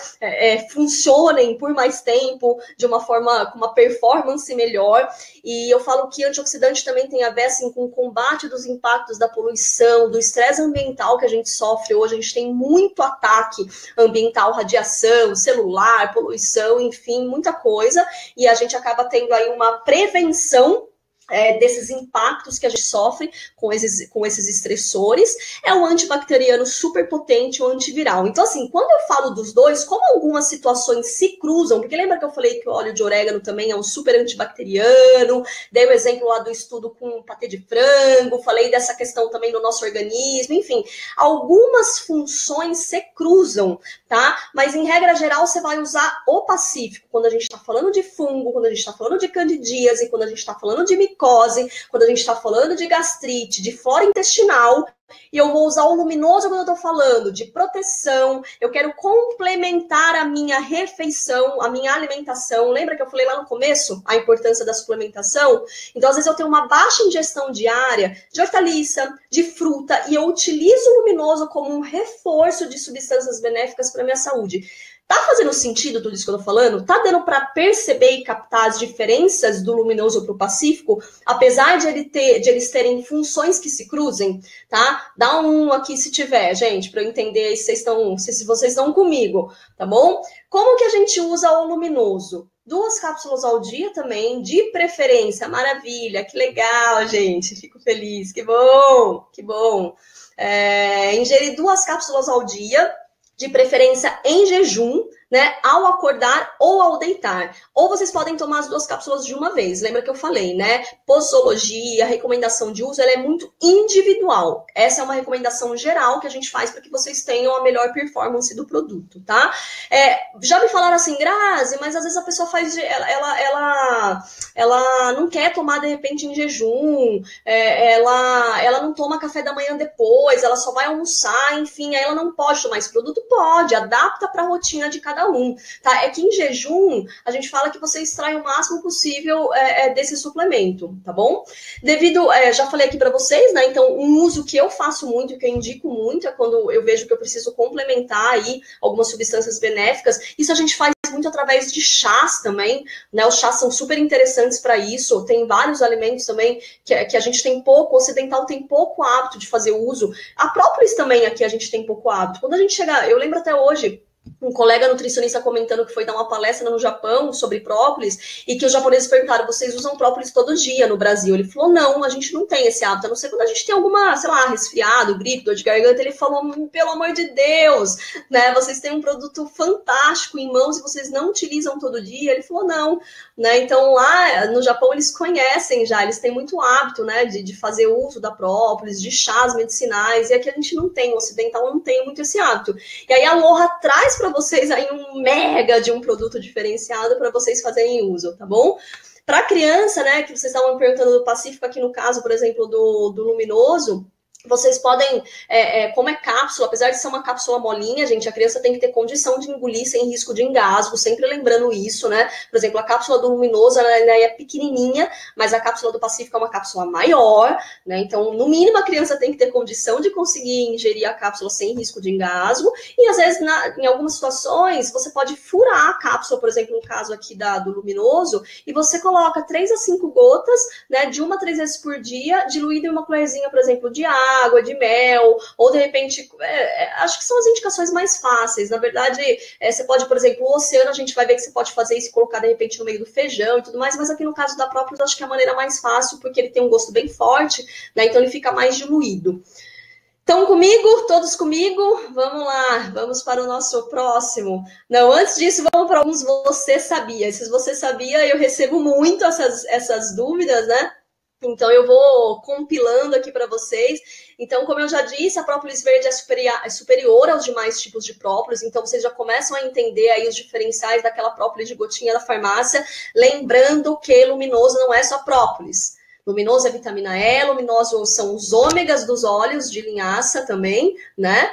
funcionem por mais tempo, de uma forma, com uma performance melhor. E eu falo que antioxidante também tem a ver, assim, com o combate dos impactos da poluição, do estresse ambiental que a gente sofre hoje. A gente tem muito ataque ambiental, radiação, celular, poluição, enfim, muita coisa. E a gente acaba tendo aí uma prevenção desses impactos que a gente sofre com esses estressores. É um antibacteriano super potente, um antiviral. Então, assim, quando eu falo dos dois, como algumas situações se cruzam, porque lembra que eu falei que o óleo de orégano também é um super antibacteriano, dei o exemplo lá do estudo com patê de frango, falei dessa questão também no nosso organismo, enfim, algumas funções se cruzam, tá? Mas, em regra geral, você vai usar o pacífico, quando a gente está falando de fungo, quando a gente está falando de candidíase, quando a gente está falando de micose, quando a gente está falando de gastrite, de flora intestinal, e eu vou usar o luminoso quando eu estou falando de proteção, eu quero complementar a minha refeição, a minha alimentação. Lembra que eu falei lá no começo a importância da suplementação? Então, às vezes eu tenho uma baixa ingestão diária de hortaliça, de fruta, e eu utilizo o luminoso como um reforço de substâncias benéficas para a minha saúde. Tá fazendo sentido tudo isso que eu tô falando? Tá dando para perceber e captar as diferenças do luminoso para o pacífico, apesar de eles terem funções que se cruzem, tá? Dá um aqui se tiver, gente, para eu entender se vocês estão comigo, tá bom? Como que a gente usa o luminoso? 2 cápsulas ao dia também, de preferência. Maravilha, que legal, gente. Fico feliz, que bom, que bom. Ingerir 2 cápsulas ao dia, de preferência em jejum, né, ao acordar ou ao deitar. Ou vocês podem tomar as 2 cápsulas de uma vez. Lembra que eu falei, né? Posologia, a recomendação de uso, ela é muito individual. Essa é uma recomendação geral que a gente faz para que vocês tenham a melhor performance do produto, tá? Já me falaram assim, Grazi, mas às vezes a pessoa faz, ela não quer tomar de repente em jejum, ela não toma café da manhã depois, ela só vai almoçar, enfim, aí ela não pode tomar esse produto? Pode, adapta para a rotina de cada um, tá? É que em jejum, a gente fala que você extrai o máximo possível desse suplemento, tá bom? Já falei aqui para vocês, né? Então, um uso que eu faço muito, que eu indico muito, é quando eu vejo que eu preciso complementar aí algumas substâncias benéficas. Isso a gente faz muito através de chás também, né? Os chás são super interessantes para isso. Tem vários alimentos também que a gente tem pouco, o ocidental tem pouco hábito de fazer uso. A própolis também aqui a gente tem pouco hábito. Quando a gente chega, eu lembro até hoje, um colega nutricionista comentando que foi dar uma palestra no Japão sobre própolis e que os japoneses perguntaram, vocês usam própolis todo dia no Brasil? Ele falou, não, a gente não tem esse hábito, a não ser quando a gente tem alguma, sei lá, resfriado, gripe, dor de garganta. Ele falou, pelo amor de Deus, né, vocês têm um produto fantástico em mãos e vocês não utilizam todo dia? Ele falou, não, né, então lá no Japão eles conhecem já, eles têm muito hábito, né, de fazer uso da própolis, de chás medicinais, e aqui a gente não tem, o ocidental não tem muito esse hábito. E aí a Aloha traz para vocês aí um mega de um produto diferenciado para vocês fazerem uso, tá bom? Para criança, né, que vocês estavam perguntando do Pacífico, aqui no caso, por exemplo, do Luminoso, vocês podem, como é cápsula, apesar de ser uma cápsula molinha, gente, a criança tem que ter condição de engolir sem risco de engasgo, sempre lembrando isso, né? Por exemplo, a cápsula do Luminoso, ela é pequenininha, mas a cápsula do Pacífico é uma cápsula maior, né? Então, no mínimo, a criança tem que ter condição de conseguir ingerir a cápsula sem risco de engasgo, e às vezes, em algumas situações, você pode furar a cápsula, por exemplo, no caso aqui do Luminoso, e você coloca 3 a 5 gotas, né, de 1 a 3 vezes por dia, diluído em uma colherzinha, por exemplo, de água, de mel, ou de repente, acho que são as indicações mais fáceis. Na verdade, você pode, por exemplo, o oceano, a gente vai ver que você pode fazer isso e colocar de repente no meio do feijão e tudo mais, mas aqui no caso da própria, eu acho que é a maneira mais fácil, porque ele tem um gosto bem forte, né? Então ele fica mais diluído. Estão comigo? Todos comigo? Vamos lá, vamos para o nosso próximo. Não, antes disso, vamos para alguns você sabia. Esses você sabia, eu recebo muito essas dúvidas, né? Então, eu vou compilando aqui para vocês. Então, como eu já disse, a própolis verde é superior aos demais tipos de própolis. Então, vocês já começam a entender aí os diferenciais daquela própolis de gotinha da farmácia. Lembrando que luminoso não é só própolis. Luminoso é vitamina E, luminoso são os ômegas dos óleos de linhaça também, né?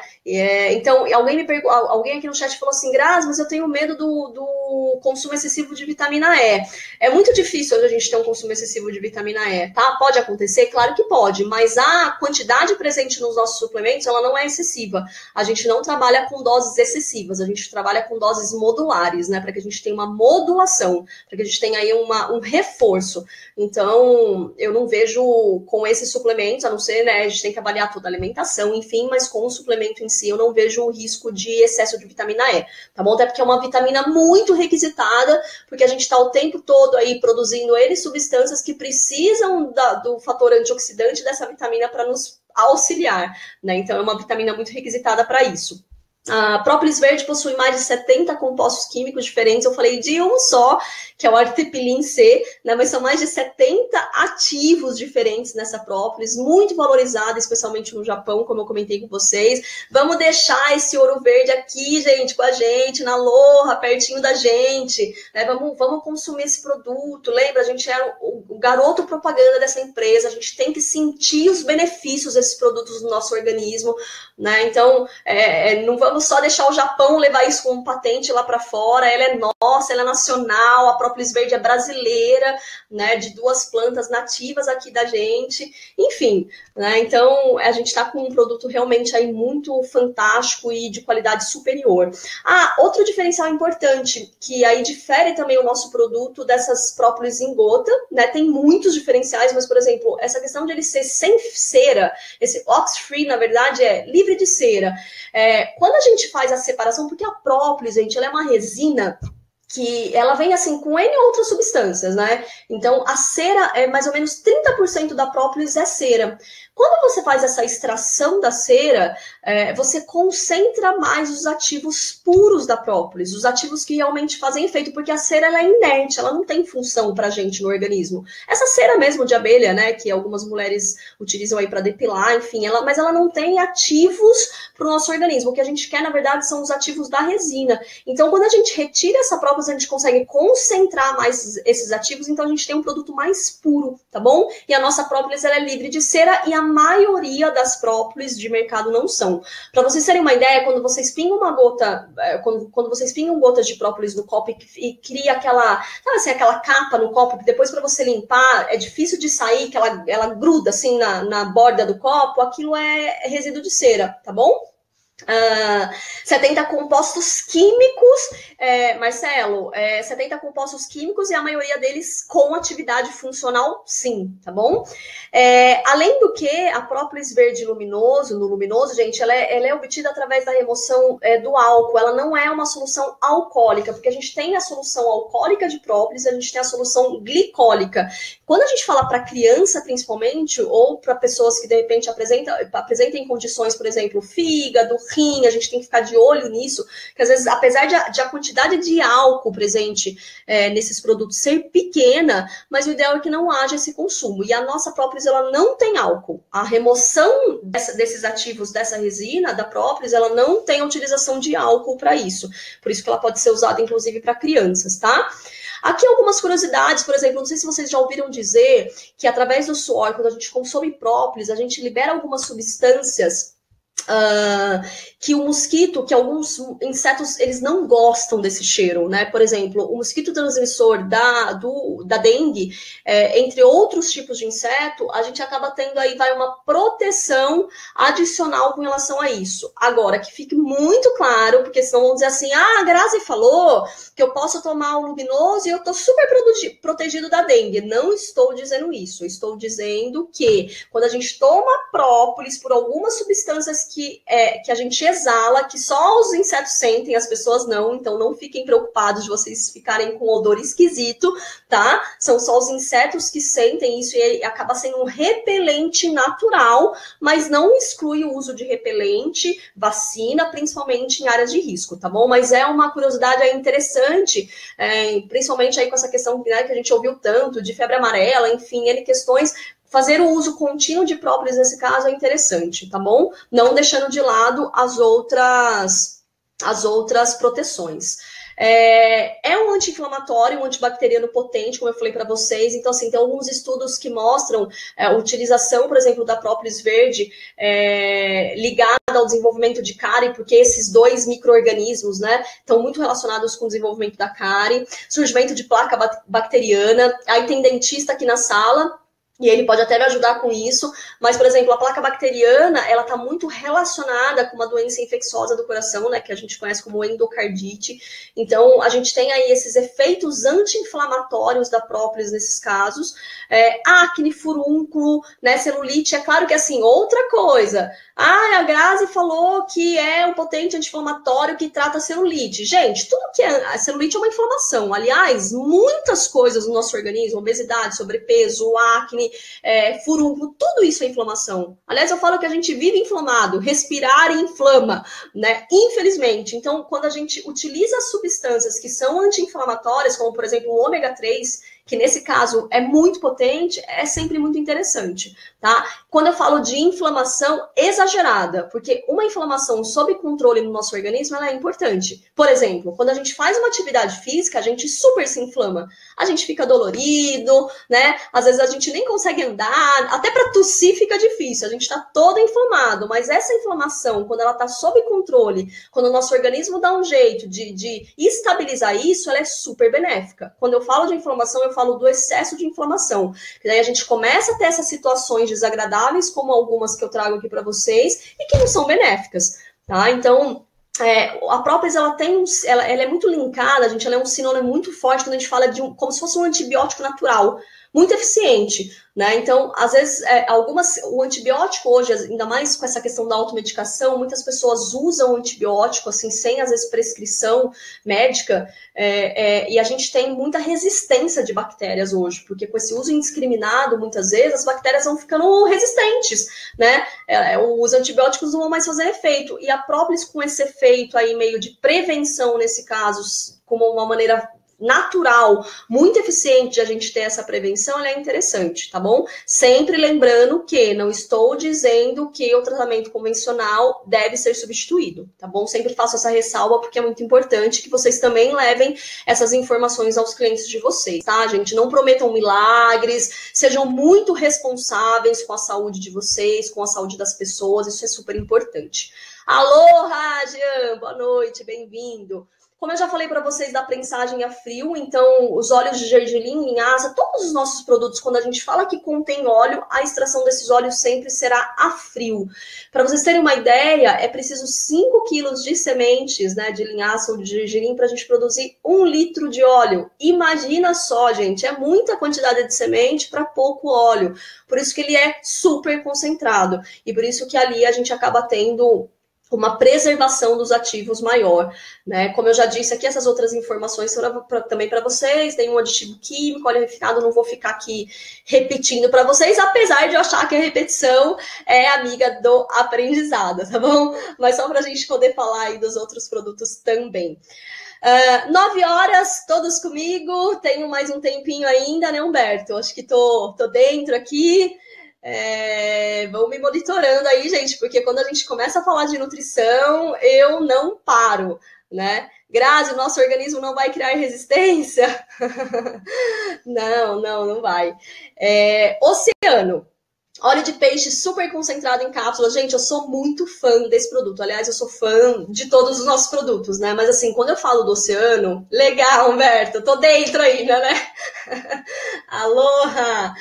Então, alguém aqui no chat falou assim, Grazi, mas eu tenho medo do consumo excessivo de vitamina E. É muito difícil a gente ter um consumo excessivo de vitamina E, tá? Pode acontecer? Claro que pode, mas a quantidade presente nos nossos suplementos, ela não é excessiva. A gente não trabalha com doses excessivas, a gente trabalha com doses modulares, né? Para que a gente tenha uma modulação, para que a gente tenha aí um reforço. Então, eu não vejo com esses suplementos, a não ser, né, a gente tem que avaliar toda a alimentação, enfim, mas com o suplemento em si, eu não vejo o risco de excesso de vitamina E, tá bom? Até porque é uma vitamina muito requisitada, porque a gente está o tempo todo aí produzindo substâncias que precisam do fator antioxidante dessa vitamina para nos auxiliar, né? Então, é uma vitamina muito requisitada para isso. A própolis verde possui mais de 70 compostos químicos diferentes. Eu falei de um só, que é o artepilin C, né? Mas são mais de 70 ativos diferentes nessa própolis, muito valorizada, especialmente no Japão, como eu comentei com vocês. Vamos deixar esse ouro verde aqui, gente, com a gente, na Aloha, pertinho da gente, né? Vamos consumir esse produto. Lembra, a gente é o garoto propaganda dessa empresa, a gente tem que sentir os benefícios desses produtos no nosso organismo, né? Então, não vamos só deixar o Japão levar isso como patente lá para fora. Ela é nossa, ela é nacional, a própolis verde é brasileira, né, de 2 plantas nativas aqui da gente, enfim, né, então a gente está com um produto realmente aí muito fantástico e de qualidade superior. Outro diferencial importante, que aí difere também o nosso produto dessas própolis em gota, né, tem muitos diferenciais, mas, por exemplo, essa questão de ele ser sem cera, esse ox-free, na verdade, é livre de cera. Quando a gente faz a separação, porque a própolis, gente, ela é uma resina que ela vem assim com N outras substâncias, né? Então, a cera é mais ou menos 30% da própolis é cera. Quando você faz essa extração da cera, você concentra mais os ativos puros da própolis, os ativos que realmente fazem efeito, porque a cera ela é inerte, ela não tem função pra gente no organismo. Essa cera mesmo de abelha, né, que algumas mulheres utilizam aí para depilar, enfim, mas ela não tem ativos pro nosso organismo. O que a gente quer, na verdade, são os ativos da resina. Então, quando a gente retira essa própolis, a gente consegue concentrar mais esses ativos, então a gente tem um produto mais puro, tá bom? E a nossa própolis ela é livre de cera e a maioria das própolis de mercado não são. Para vocês terem uma ideia, quando vocês pingam uma gota, quando vocês pingam gotas de própolis no copo e cria aquela, sabe assim, aquela capa no copo, que depois para você limpar é difícil de sair, que ela gruda assim na borda do copo, aquilo é resíduo de cera, tá bom? 70 compostos químicos, Marcelo, 70 compostos químicos e a maioria deles com atividade funcional, sim, tá bom? Além do que, a própolis verde luminoso, no luminoso, gente, ela é obtida através da remoção do álcool, ela não é uma solução alcoólica, porque a gente tem a solução alcoólica de própolis e a gente tem a solução glicólica. Quando a gente fala para criança, principalmente, ou para pessoas que de repente apresentem condições, por exemplo, fígado, rim, a gente tem que ficar de olho nisso, que às vezes, apesar de a quantidade de álcool presente nesses produtos ser pequena, mas o ideal é que não haja esse consumo. E a nossa própolis, ela não tem álcool. A remoção desses ativos dessa resina, da própolis, ela não tem utilização de álcool para isso. Por isso que ela pode ser usada, inclusive, para crianças, tá? Aqui algumas curiosidades, por exemplo, não sei se vocês já ouviram dizer que através do suor, quando a gente consome própolis, a gente libera algumas substâncias que o mosquito, que alguns insetos, eles não gostam desse cheiro, né? Por exemplo, o mosquito transmissor da dengue, entre outros tipos de inseto, a gente acaba tendo aí uma proteção adicional com relação a isso. Agora, que fique muito claro, porque senão vão dizer assim, a Grazi falou que eu posso tomar o luminoso e eu tô super protegido da dengue. Não estou dizendo isso, estou dizendo que quando a gente toma própolis por algumas substâncias que a gente exala, que só os insetos sentem, as pessoas não, então não fiquem preocupados de vocês ficarem com odor esquisito, tá? São só os insetos que sentem isso e acaba sendo um repelente natural, mas não exclui o uso de repelente, vacina, principalmente em áreas de risco, tá bom? Mas é uma curiosidade aí interessante, principalmente aí com essa questão, né, que a gente ouviu tanto, de febre amarela, enfim, N questões. Fazer o uso contínuo de própolis nesse caso é interessante, tá bom? Não deixando de lado as outras proteções. É um anti-inflamatório, um antibacteriano potente, como eu falei para vocês. Então, assim, tem alguns estudos que mostram a utilização, por exemplo, da própolis verde ligada ao desenvolvimento de cárie, porque esses dois micro-organismos, né, estão muito relacionados com o desenvolvimento da cárie, surgimento de placa bacteriana. Aí tem dentista aqui na sala, e ele pode até me ajudar com isso, mas, por exemplo, a placa bacteriana, ela está muito relacionada com uma doença infecciosa do coração, né, que a gente conhece como endocardite. Então, a gente tem aí esses efeitos anti-inflamatórios da própolis nesses casos. Acne, furúnculo, né, celulite. É claro que, assim, outra coisa. A Grazi falou que é um potente anti-inflamatório que trata a celulite. Gente, tudo que a celulite é uma inflamação. Aliás, muitas coisas no nosso organismo, obesidade, sobrepeso, acne, furúnculo, tudo isso é inflamação. Aliás, eu falo que a gente vive inflamado, respirar inflama, né? Infelizmente. Então, quando a gente utiliza substâncias que são anti-inflamatórias, como por exemplo o ômega 3, que nesse caso é muito potente, é sempre muito interessante, tá? Quando eu falo de inflamação exagerada, porque uma inflamação sob controle no nosso organismo, ela é importante. Por exemplo, quando a gente faz uma atividade física, a gente super se inflama. A gente fica dolorido, né? Às vezes a gente nem consegue andar, até para tossir fica difícil, a gente tá todo inflamado, mas essa inflamação, quando ela tá sob controle, quando o nosso organismo dá um jeito de estabilizar isso, ela é super benéfica. Quando eu falo de inflamação, eu falo do excesso de inflamação. E daí a gente começa a ter essas situações desagradáveis, como algumas que eu trago aqui para vocês, e que não são benéficas, tá? Então, a própolis, ela é muito linkada, gente, ela é um sinônimo muito forte quando a gente fala como se fosse um antibiótico natural, muito eficiente, né? Então, às vezes, o antibiótico hoje, ainda mais com essa questão da automedicação, muitas pessoas usam o antibiótico, assim, sem, às vezes, prescrição médica, e a gente tem muita resistência de bactérias hoje, porque com esse uso indiscriminado, muitas vezes, as bactérias vão ficando resistentes, né? Os antibióticos não vão mais fazer efeito, e a própolis com esse efeito aí, meio de prevenção, nesse caso, como uma maneira natural, muito eficiente de a gente ter essa prevenção, ela é interessante, tá bom? Sempre lembrando que não estou dizendo que o tratamento convencional deve ser substituído, tá bom? Sempre faço essa ressalva porque é muito importante que vocês também levem essas informações aos clientes de vocês, tá, gente? Não prometam milagres, sejam muito responsáveis com a saúde de vocês, com a saúde das pessoas, isso é super importante. Alô, Rajan, boa noite, bem-vindo. Como eu já falei para vocês da prensagem a frio, então os óleos de gergelim, linhaça, todos os nossos produtos, quando a gente fala que contém óleo, a extração desses óleos sempre será a frio. Para vocês terem uma ideia, é preciso 5 quilos de sementes, né, de linhaça ou de gergelim para a gente produzir 1 litro de óleo. Imagina só, gente, é muita quantidade de semente para pouco óleo. Por isso que ele é super concentrado e por isso que ali a gente acaba tendo uma preservação dos ativos maior, né? Como eu já disse aqui, essas outras informações são também para vocês, tem um aditivo químico, óleo refinado, não vou ficar aqui repetindo para vocês, apesar de eu achar que a repetição é amiga do aprendizado, tá bom? Mas só para a gente poder falar aí dos outros produtos também. 9 horas, todos comigo, tenho mais um tempinho ainda, né, Humberto? Acho que tô dentro aqui. Vão me monitorando aí, gente, porque quando a gente começa a falar de nutrição, eu não paro, né? Grazi, o nosso organismo não vai criar resistência? Não vai. Oceano. Óleo de peixe super concentrado em cápsulas. Gente, eu sou muito fã desse produto. Aliás, eu sou fã de todos os nossos produtos, né? Mas assim, quando eu falo do Oceano, legal, Humberto, tô dentro ainda, né? Aloha!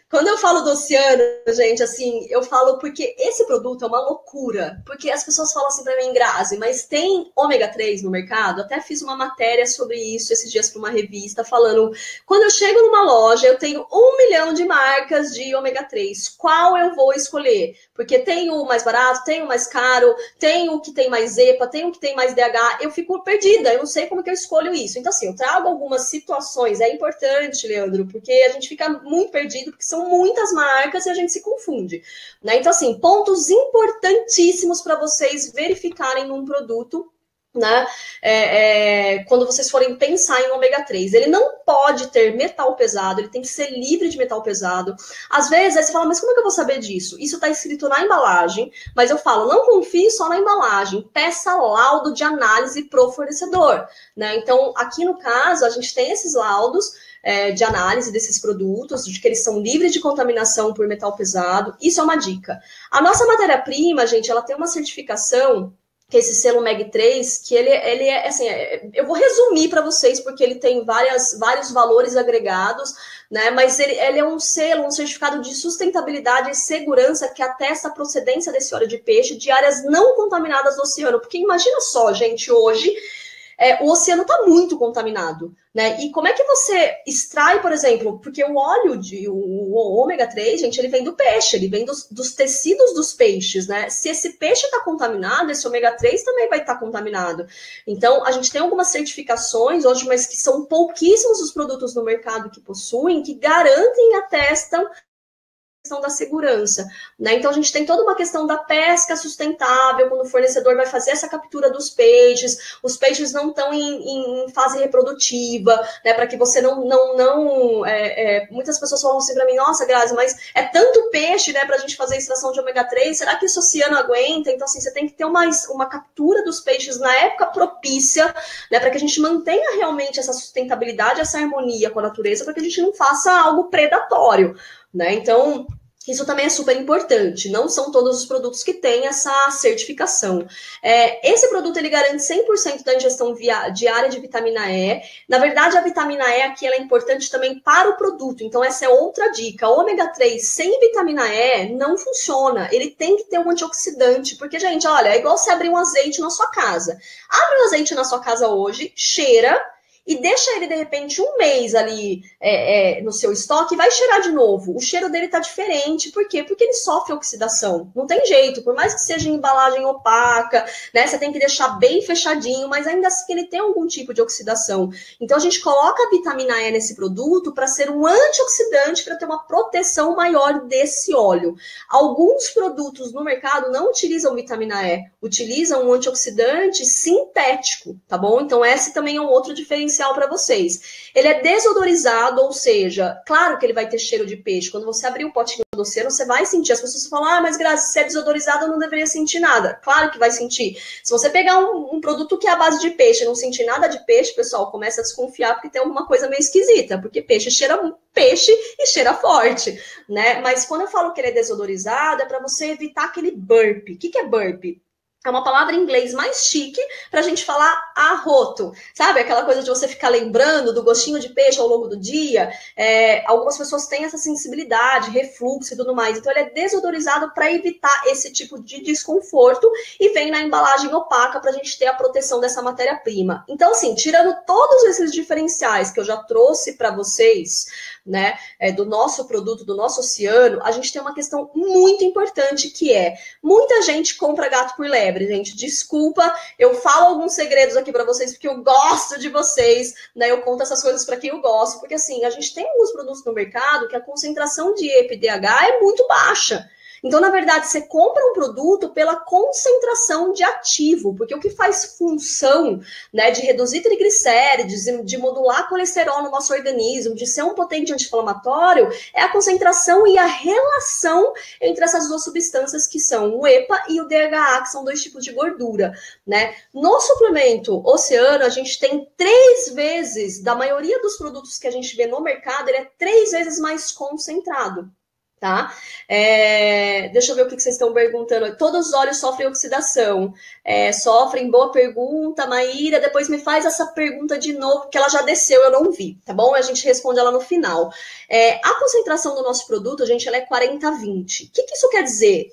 Quando eu falo do Oceano, gente, assim, eu falo porque esse produto é uma loucura. Porque as pessoas falam assim pra mim, Grazi, mas tem ômega 3 no mercado? Até fiz uma matéria sobre isso esses dias para uma revista, falando, quando eu chego numa loja, eu tenho 1 milhão de marcas de ômega 3. Qual eu vou escolher? Porque tem o mais barato, tem o mais caro, tem o que tem mais EPA, tem o que tem mais DH. Eu fico perdida, eu não sei como que eu escolho isso. Então, assim, eu trago algumas situações. É importante, Leandro, porque a gente fica muito perdido, porque são muitas marcas e a gente se confunde, né? Então, assim, pontos importantíssimos para vocês verificarem num produto, né? Quando vocês forem pensar em ômega 3, ele não pode ter metal pesado, ele tem que ser livre de metal pesado. Às vezes, aí você fala, mas como é que eu vou saber disso? Isso está escrito na embalagem, mas eu falo, não confie só na embalagem, peça laudo de análise pro fornecedor, né? Então, aqui no caso, a gente tem esses laudos de análise desses produtos, de que eles são livres de contaminação por metal pesado. Isso é uma dica. A nossa matéria-prima, gente, ela tem uma certificação, que é esse selo MEG3, que ele é assim, eu vou resumir para vocês, porque ele tem vários valores agregados, né? Mas ele é um selo, um certificado de sustentabilidade e segurança que atesta a procedência desse óleo de peixe de áreas não contaminadas do oceano. Porque imagina só, gente, hoje o oceano está muito contaminado, né? E como é que você extrai, por exemplo, porque o óleo o ômega 3, gente, ele vem do peixe, ele vem dos tecidos dos peixes, né? Se esse peixe está contaminado, esse ômega 3 também vai estar contaminado. Então, a gente tem algumas certificações hoje, mas que são pouquíssimos os produtos no mercado que possuem, que garantem e atestam questão da segurança, né? Então a gente tem toda uma questão da pesca sustentável, quando o fornecedor vai fazer essa captura dos peixes, os peixes não estão em fase reprodutiva, né? Para que você muitas pessoas falam assim para mim, nossa, Grazi, mas é tanto peixe, né, para a gente fazer extração de ômega 3, será que esse oceano aguenta? Então assim, você tem que ter uma captura dos peixes na época propícia, né, para que a gente mantenha realmente essa sustentabilidade, essa harmonia com a natureza, para que a gente não faça algo predatório, né? Então, isso também é super importante. Não são todos os produtos que têm essa certificação. Esse produto, ele garante 100% da ingestão diária de vitamina E. Na verdade, a vitamina E aqui ela é importante também para o produto. Então, essa é outra dica. O ômega 3 sem vitamina E não funciona. Ele tem que ter um antioxidante. Porque, gente, olha, é igual você abrir um azeite na sua casa. Abre um azeite na sua casa hoje, cheira, e deixa ele, de repente, 1 mês ali no seu estoque e vai cheirar de novo. O cheiro dele tá diferente. Por quê? Porque ele sofre oxidação. Não tem jeito. Por mais que seja em embalagem opaca, né? Você tem que deixar bem fechadinho, mas ainda assim ele tem algum tipo de oxidação. Então, a gente coloca a vitamina E nesse produto para ser um antioxidante, para ter uma proteção maior desse óleo. Alguns produtos no mercado não utilizam vitamina E, utilizam um antioxidante sintético, tá bom? Então, esse também é um outro diferencial para vocês. Ele é desodorizado, ou seja, claro que ele vai ter cheiro de peixe. Quando você abrir o potinho do oceano, você vai sentir. As pessoas falam, mas Grazi, se é desodorizado, eu não deveria sentir nada. Claro que vai sentir. Se você pegar um produto que é à base de peixe e não sentir nada de peixe, pessoal, começa a desconfiar porque tem alguma coisa meio esquisita, porque peixe cheira peixe e cheira forte, né? Mas quando eu falo que ele é desodorizado, é para você evitar aquele burp. O que é burp? É uma palavra em inglês mais chique para a gente falar arroto, sabe? Aquela coisa de você ficar lembrando do gostinho de peixe ao longo do dia. Algumas pessoas têm essa sensibilidade, refluxo e tudo mais. Então, ele é desodorizado para evitar esse tipo de desconforto e vem na embalagem opaca para a gente ter a proteção dessa matéria-prima. Então, assim, tirando todos esses diferenciais que eu já trouxe para vocês, né, do nosso produto, do nosso oceano, a gente tem uma questão muito importante que é: muita gente compra gato por lebre, gente. Desculpa, eu falo alguns segredos aqui para vocês porque eu gosto de vocês, né? Eu conto essas coisas para quem eu gosto, porque assim, a gente tem alguns produtos no mercado que a concentração de EPA e DHA é muito baixa. Então, na verdade, você compra um produto pela concentração de ativo, porque o que faz função, né, de reduzir triglicérides, de modular colesterol no nosso organismo, de ser um potente anti-inflamatório, é a concentração e a relação entre essas duas substâncias que são o EPA e o DHA, que são dois tipos de gordura, né? No suplemento Oceano, a gente tem 3 vezes, da maioria dos produtos que a gente vê no mercado, ele é 3 vezes mais concentrado. Tá? Deixa eu ver o que vocês estão perguntando. Todos os óleos sofrem oxidação. Sofrem, boa pergunta, Maíra. Depois me faz essa pergunta de novo, que ela já desceu, eu não vi, tá bom? A gente responde ela no final. A concentração do nosso produto, gente, ela é 40-20. O que isso quer dizer?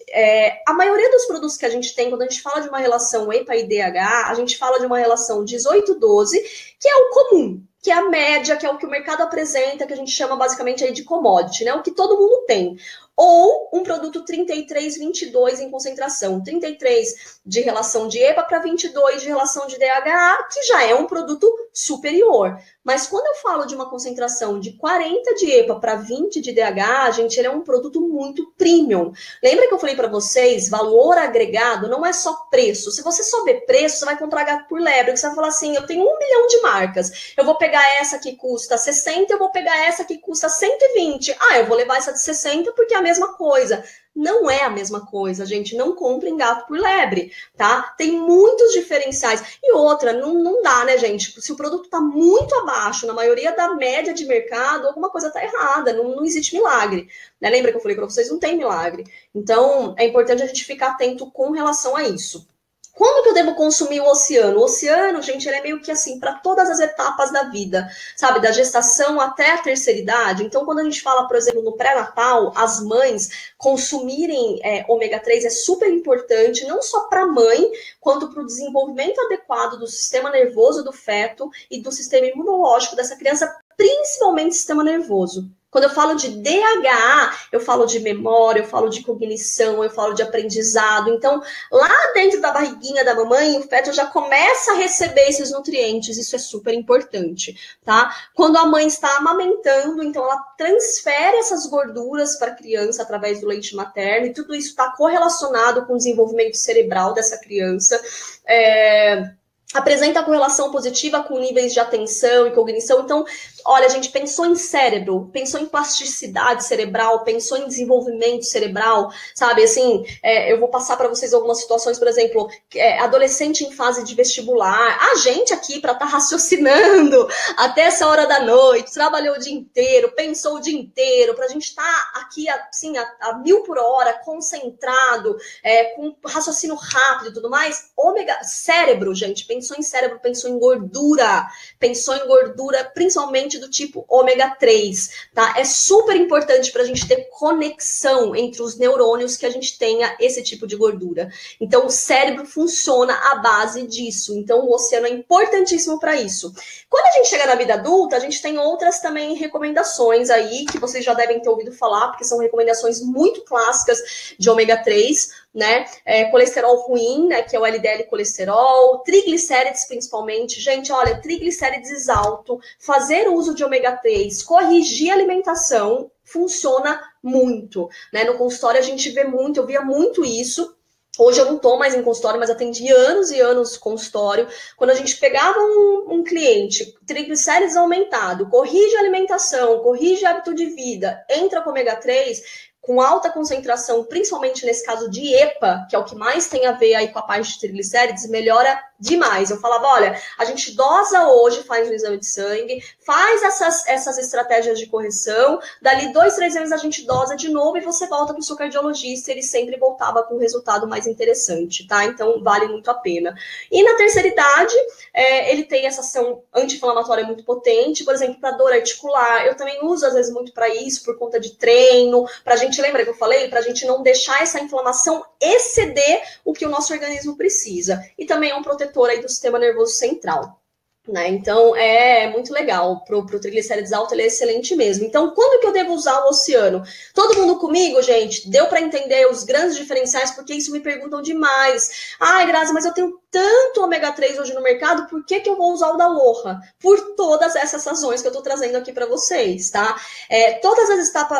A maioria dos produtos que a gente tem, quando a gente fala de uma relação EPA e DHA, a gente fala de uma relação 18-12, que é o comum, que é a média, que é o que o mercado apresenta, que a gente chama basicamente aí de commodity, né? O que todo mundo tem. Ou um produto 33-22 em concentração. 33 de relação de EPA para 22 de relação de DHA, que já é um produto superior. Mas quando eu falo de uma concentração de 40 de EPA para 20 de DHA, gente, ele é um produto muito premium. Lembra que eu falei para vocês, valor agregado não é só preço. Se você só vê preço, você vai comprar gato por lebre. Você vai falar assim, eu tenho 1 milhão de marcas. Eu vou pegar essa que custa 60, eu vou pegar essa que custa 120. Eu vou levar essa de 60 porque é a mesma coisa. Não é a mesma coisa, gente. Não comprem gato por lebre, tá? Tem muitos diferenciais. E outra, não dá, né, gente? Se o produto tá muito abaixo, na maioria da média de mercado, alguma coisa tá errada. Não existe milagre. Né? Lembra que eu falei para vocês? Não tem milagre. Então, é importante a gente ficar atento com relação a isso. Quando que eu devo consumir o oceano? O oceano, gente, ele é meio que assim, para todas as etapas da vida, sabe? Da gestação até a terceira idade. Então, quando a gente fala, por exemplo, no pré-natal, as mães consumirem ômega 3 é super importante, não só para a mãe, quanto para o desenvolvimento adequado do sistema nervoso do feto e do sistema imunológico dessa criança, principalmente sistema nervoso. Quando eu falo de DHA, eu falo de memória, eu falo de cognição, eu falo de aprendizado. Então, lá dentro da barriguinha da mamãe, o feto já começa a receber esses nutrientes. Isso é super importante, tá? Quando a mãe está amamentando, então ela transfere essas gorduras para a criança através do leite materno. E tudo isso está correlacionado com o desenvolvimento cerebral dessa criança. Apresenta correlação positiva com níveis de atenção e cognição. Então, olha, a gente pensou em cérebro, pensou em plasticidade cerebral, pensou em desenvolvimento cerebral, sabe? Assim, eu vou passar para vocês algumas situações, por exemplo, adolescente em fase de vestibular, a gente aqui para estar raciocinando até essa hora da noite, trabalhou o dia inteiro, pensou o dia inteiro, para a gente estar aqui assim, a 1000 por hora, concentrado, com raciocínio rápido e tudo mais. Cérebro, gente, pensou em cérebro, pensou em gordura, principalmente do tipo ômega 3, tá? É super importante para a gente ter conexão entre os neurônios que a gente tenha esse tipo de gordura. Então, o cérebro funciona à base disso. Então, o oceano é importantíssimo para isso. Quando a gente chega na vida adulta, a gente tem outras também recomendações aí, que vocês já devem ter ouvido falar, porque são recomendações muito clássicas de ômega 3, né? Colesterol ruim, né? Que é o LDL colesterol, triglicérides principalmente. Gente, olha, triglicérides alto, fazer uso de ômega 3, corrigir a alimentação, funciona muito, né? No consultório a gente vê muito, eu via muito isso. Hoje eu não estou mais em consultório, mas atendi anos e anos consultório. Quando a gente pegava um cliente, triglicérides aumentado, corrige a alimentação, corrige hábito de vida, entra com ômega 3, com alta concentração, principalmente nesse caso de EPA, que é o que mais tem a ver aí com a parte de triglicérides, melhora demais. Eu falava, olha, a gente dosa hoje, faz um exame de sangue, faz essas estratégias de correção, dali 2, 3 meses a gente dosa de novo e você volta para o seu cardiologista, ele sempre voltava com um resultado mais interessante, tá? Então, vale muito a pena. E na terceira idade, ele tem essa ação anti-inflamatória muito potente, por exemplo, para dor articular, eu também uso às vezes muito para isso, por conta de treino, pra gente, lembra que eu falei? Pra gente não deixar essa inflamação exceder o que o nosso organismo precisa. E também é um protetor aí do sistema nervoso central. Né? Então, é muito legal. Pro triglicérides alto, ele é excelente mesmo. Então, quando que eu devo usar o Oceano? Todo mundo comigo, gente? Deu para entender os grandes diferenciais? Porque isso me perguntam demais. Ai, Grazi, mas eu tenho tanto ômega 3 hoje no mercado, por que eu vou usar o da Aloha? Por todas essas razões que eu estou trazendo aqui para vocês, tá? Todas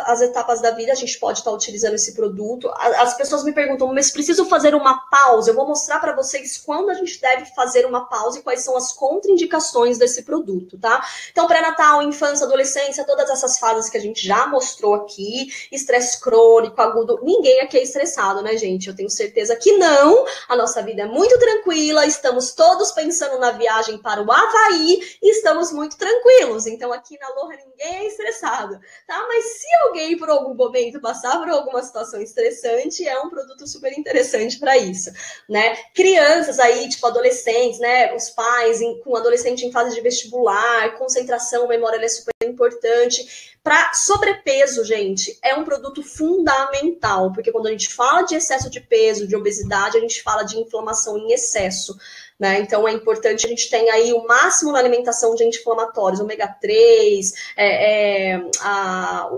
as etapas da vida a gente pode estar utilizando esse produto. As pessoas me perguntam, mas preciso fazer uma pausa? Eu vou mostrar para vocês quando a gente deve fazer uma pausa e quais são as contraindicações desse produto, tá? Então, pré-natal, infância, adolescência, todas essas fases que a gente já mostrou aqui, estresse crônico, agudo, ninguém aqui é estressado, né, gente? Eu tenho certeza que não, a nossa vida é muito tranquila, estamos todos pensando na viagem para o Havaí e estamos muito tranquilos. Então, aqui na Aloha ninguém é estressado, tá? Mas se alguém, por algum momento, passar por alguma situação estressante, é um produto super interessante para isso, né? Crianças aí, tipo adolescentes, né? Os pais com adolescente em fase de vestibular, concentração, memória, ela é super importante. Para sobrepeso, gente, é um produto fundamental, porque quando a gente fala de excesso de peso, de obesidade, a gente fala de inflamação em excesso, né? Então é importante a gente ter aí o máximo na alimentação de anti-inflamatórios, ômega 3,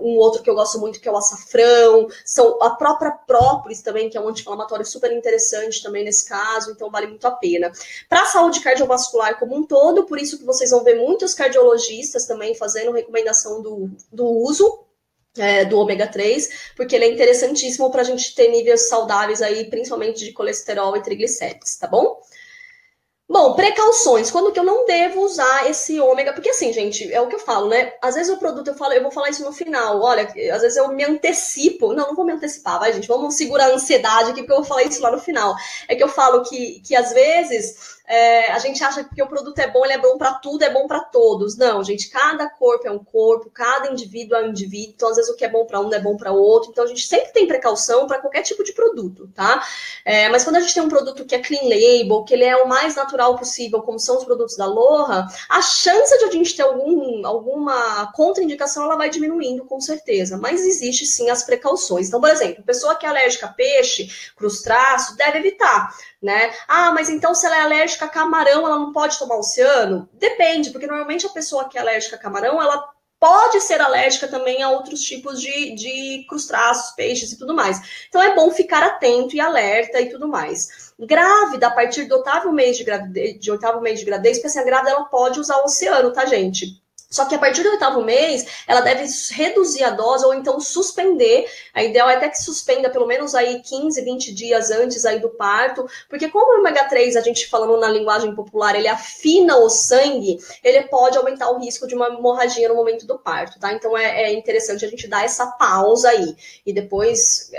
um outro que eu gosto muito que é o açafrão, a própria própolis também, que é um anti-inflamatório super interessante também nesse caso, então vale muito a pena. Para a saúde cardiovascular como um todo, por isso que vocês vão ver muitos cardiologistas também fazendo recomendação do uso do ômega 3, porque ele é interessantíssimo para a gente ter níveis saudáveis aí, principalmente de colesterol e triglicérides, tá bom? Bom, precauções. Quando que eu não devo usar esse ômega? Porque assim, gente, é o que eu falo, né? Às vezes o produto, eu vou falar isso no final. Olha, às vezes eu me antecipo. Não vou me antecipar, vai, gente? Vamos segurar a ansiedade aqui, porque eu vou falar isso lá no final. É que eu falo que às vezes a gente acha que porque o produto é bom, ele é bom para tudo, é bom para todos. Não, gente, cada corpo é um corpo, cada indivíduo é um indivíduo. Então, às vezes o que é bom para um não é bom para outro. Então, a gente sempre tem precaução para qualquer tipo de produto, tá? Mas quando a gente tem um produto que é clean label, que ele é o mais natural possível, como são os produtos da Aloha, a chance de a gente ter alguma contraindicação, ela vai diminuindo, com certeza. Mas existe sim as precauções. Então, por exemplo, pessoa que é alérgica a peixe, crustáceo, deve evitar, né? Ah, mas então se ela é alérgica a camarão, ela não pode tomar oceano? Depende, porque normalmente a pessoa que é alérgica a camarão, ela pode ser alérgica também a outros tipos de crustáceos, peixes e tudo mais. Então é bom ficar atento e alerta e tudo mais. Grávida, a partir do oitavo mês de gravidez, porque assim, a grávida ela pode usar o oceano, tá, gente? Só que a partir do oitavo mês, ela deve reduzir a dose ou então suspender. A ideal é até que suspenda pelo menos aí 15, 20 dias antes aí do parto, porque como o ômega 3, a gente falando na linguagem popular, ele afina o sangue, ele pode aumentar o risco de uma hemorragia no momento do parto, tá? Então é interessante a gente dar essa pausa aí e depois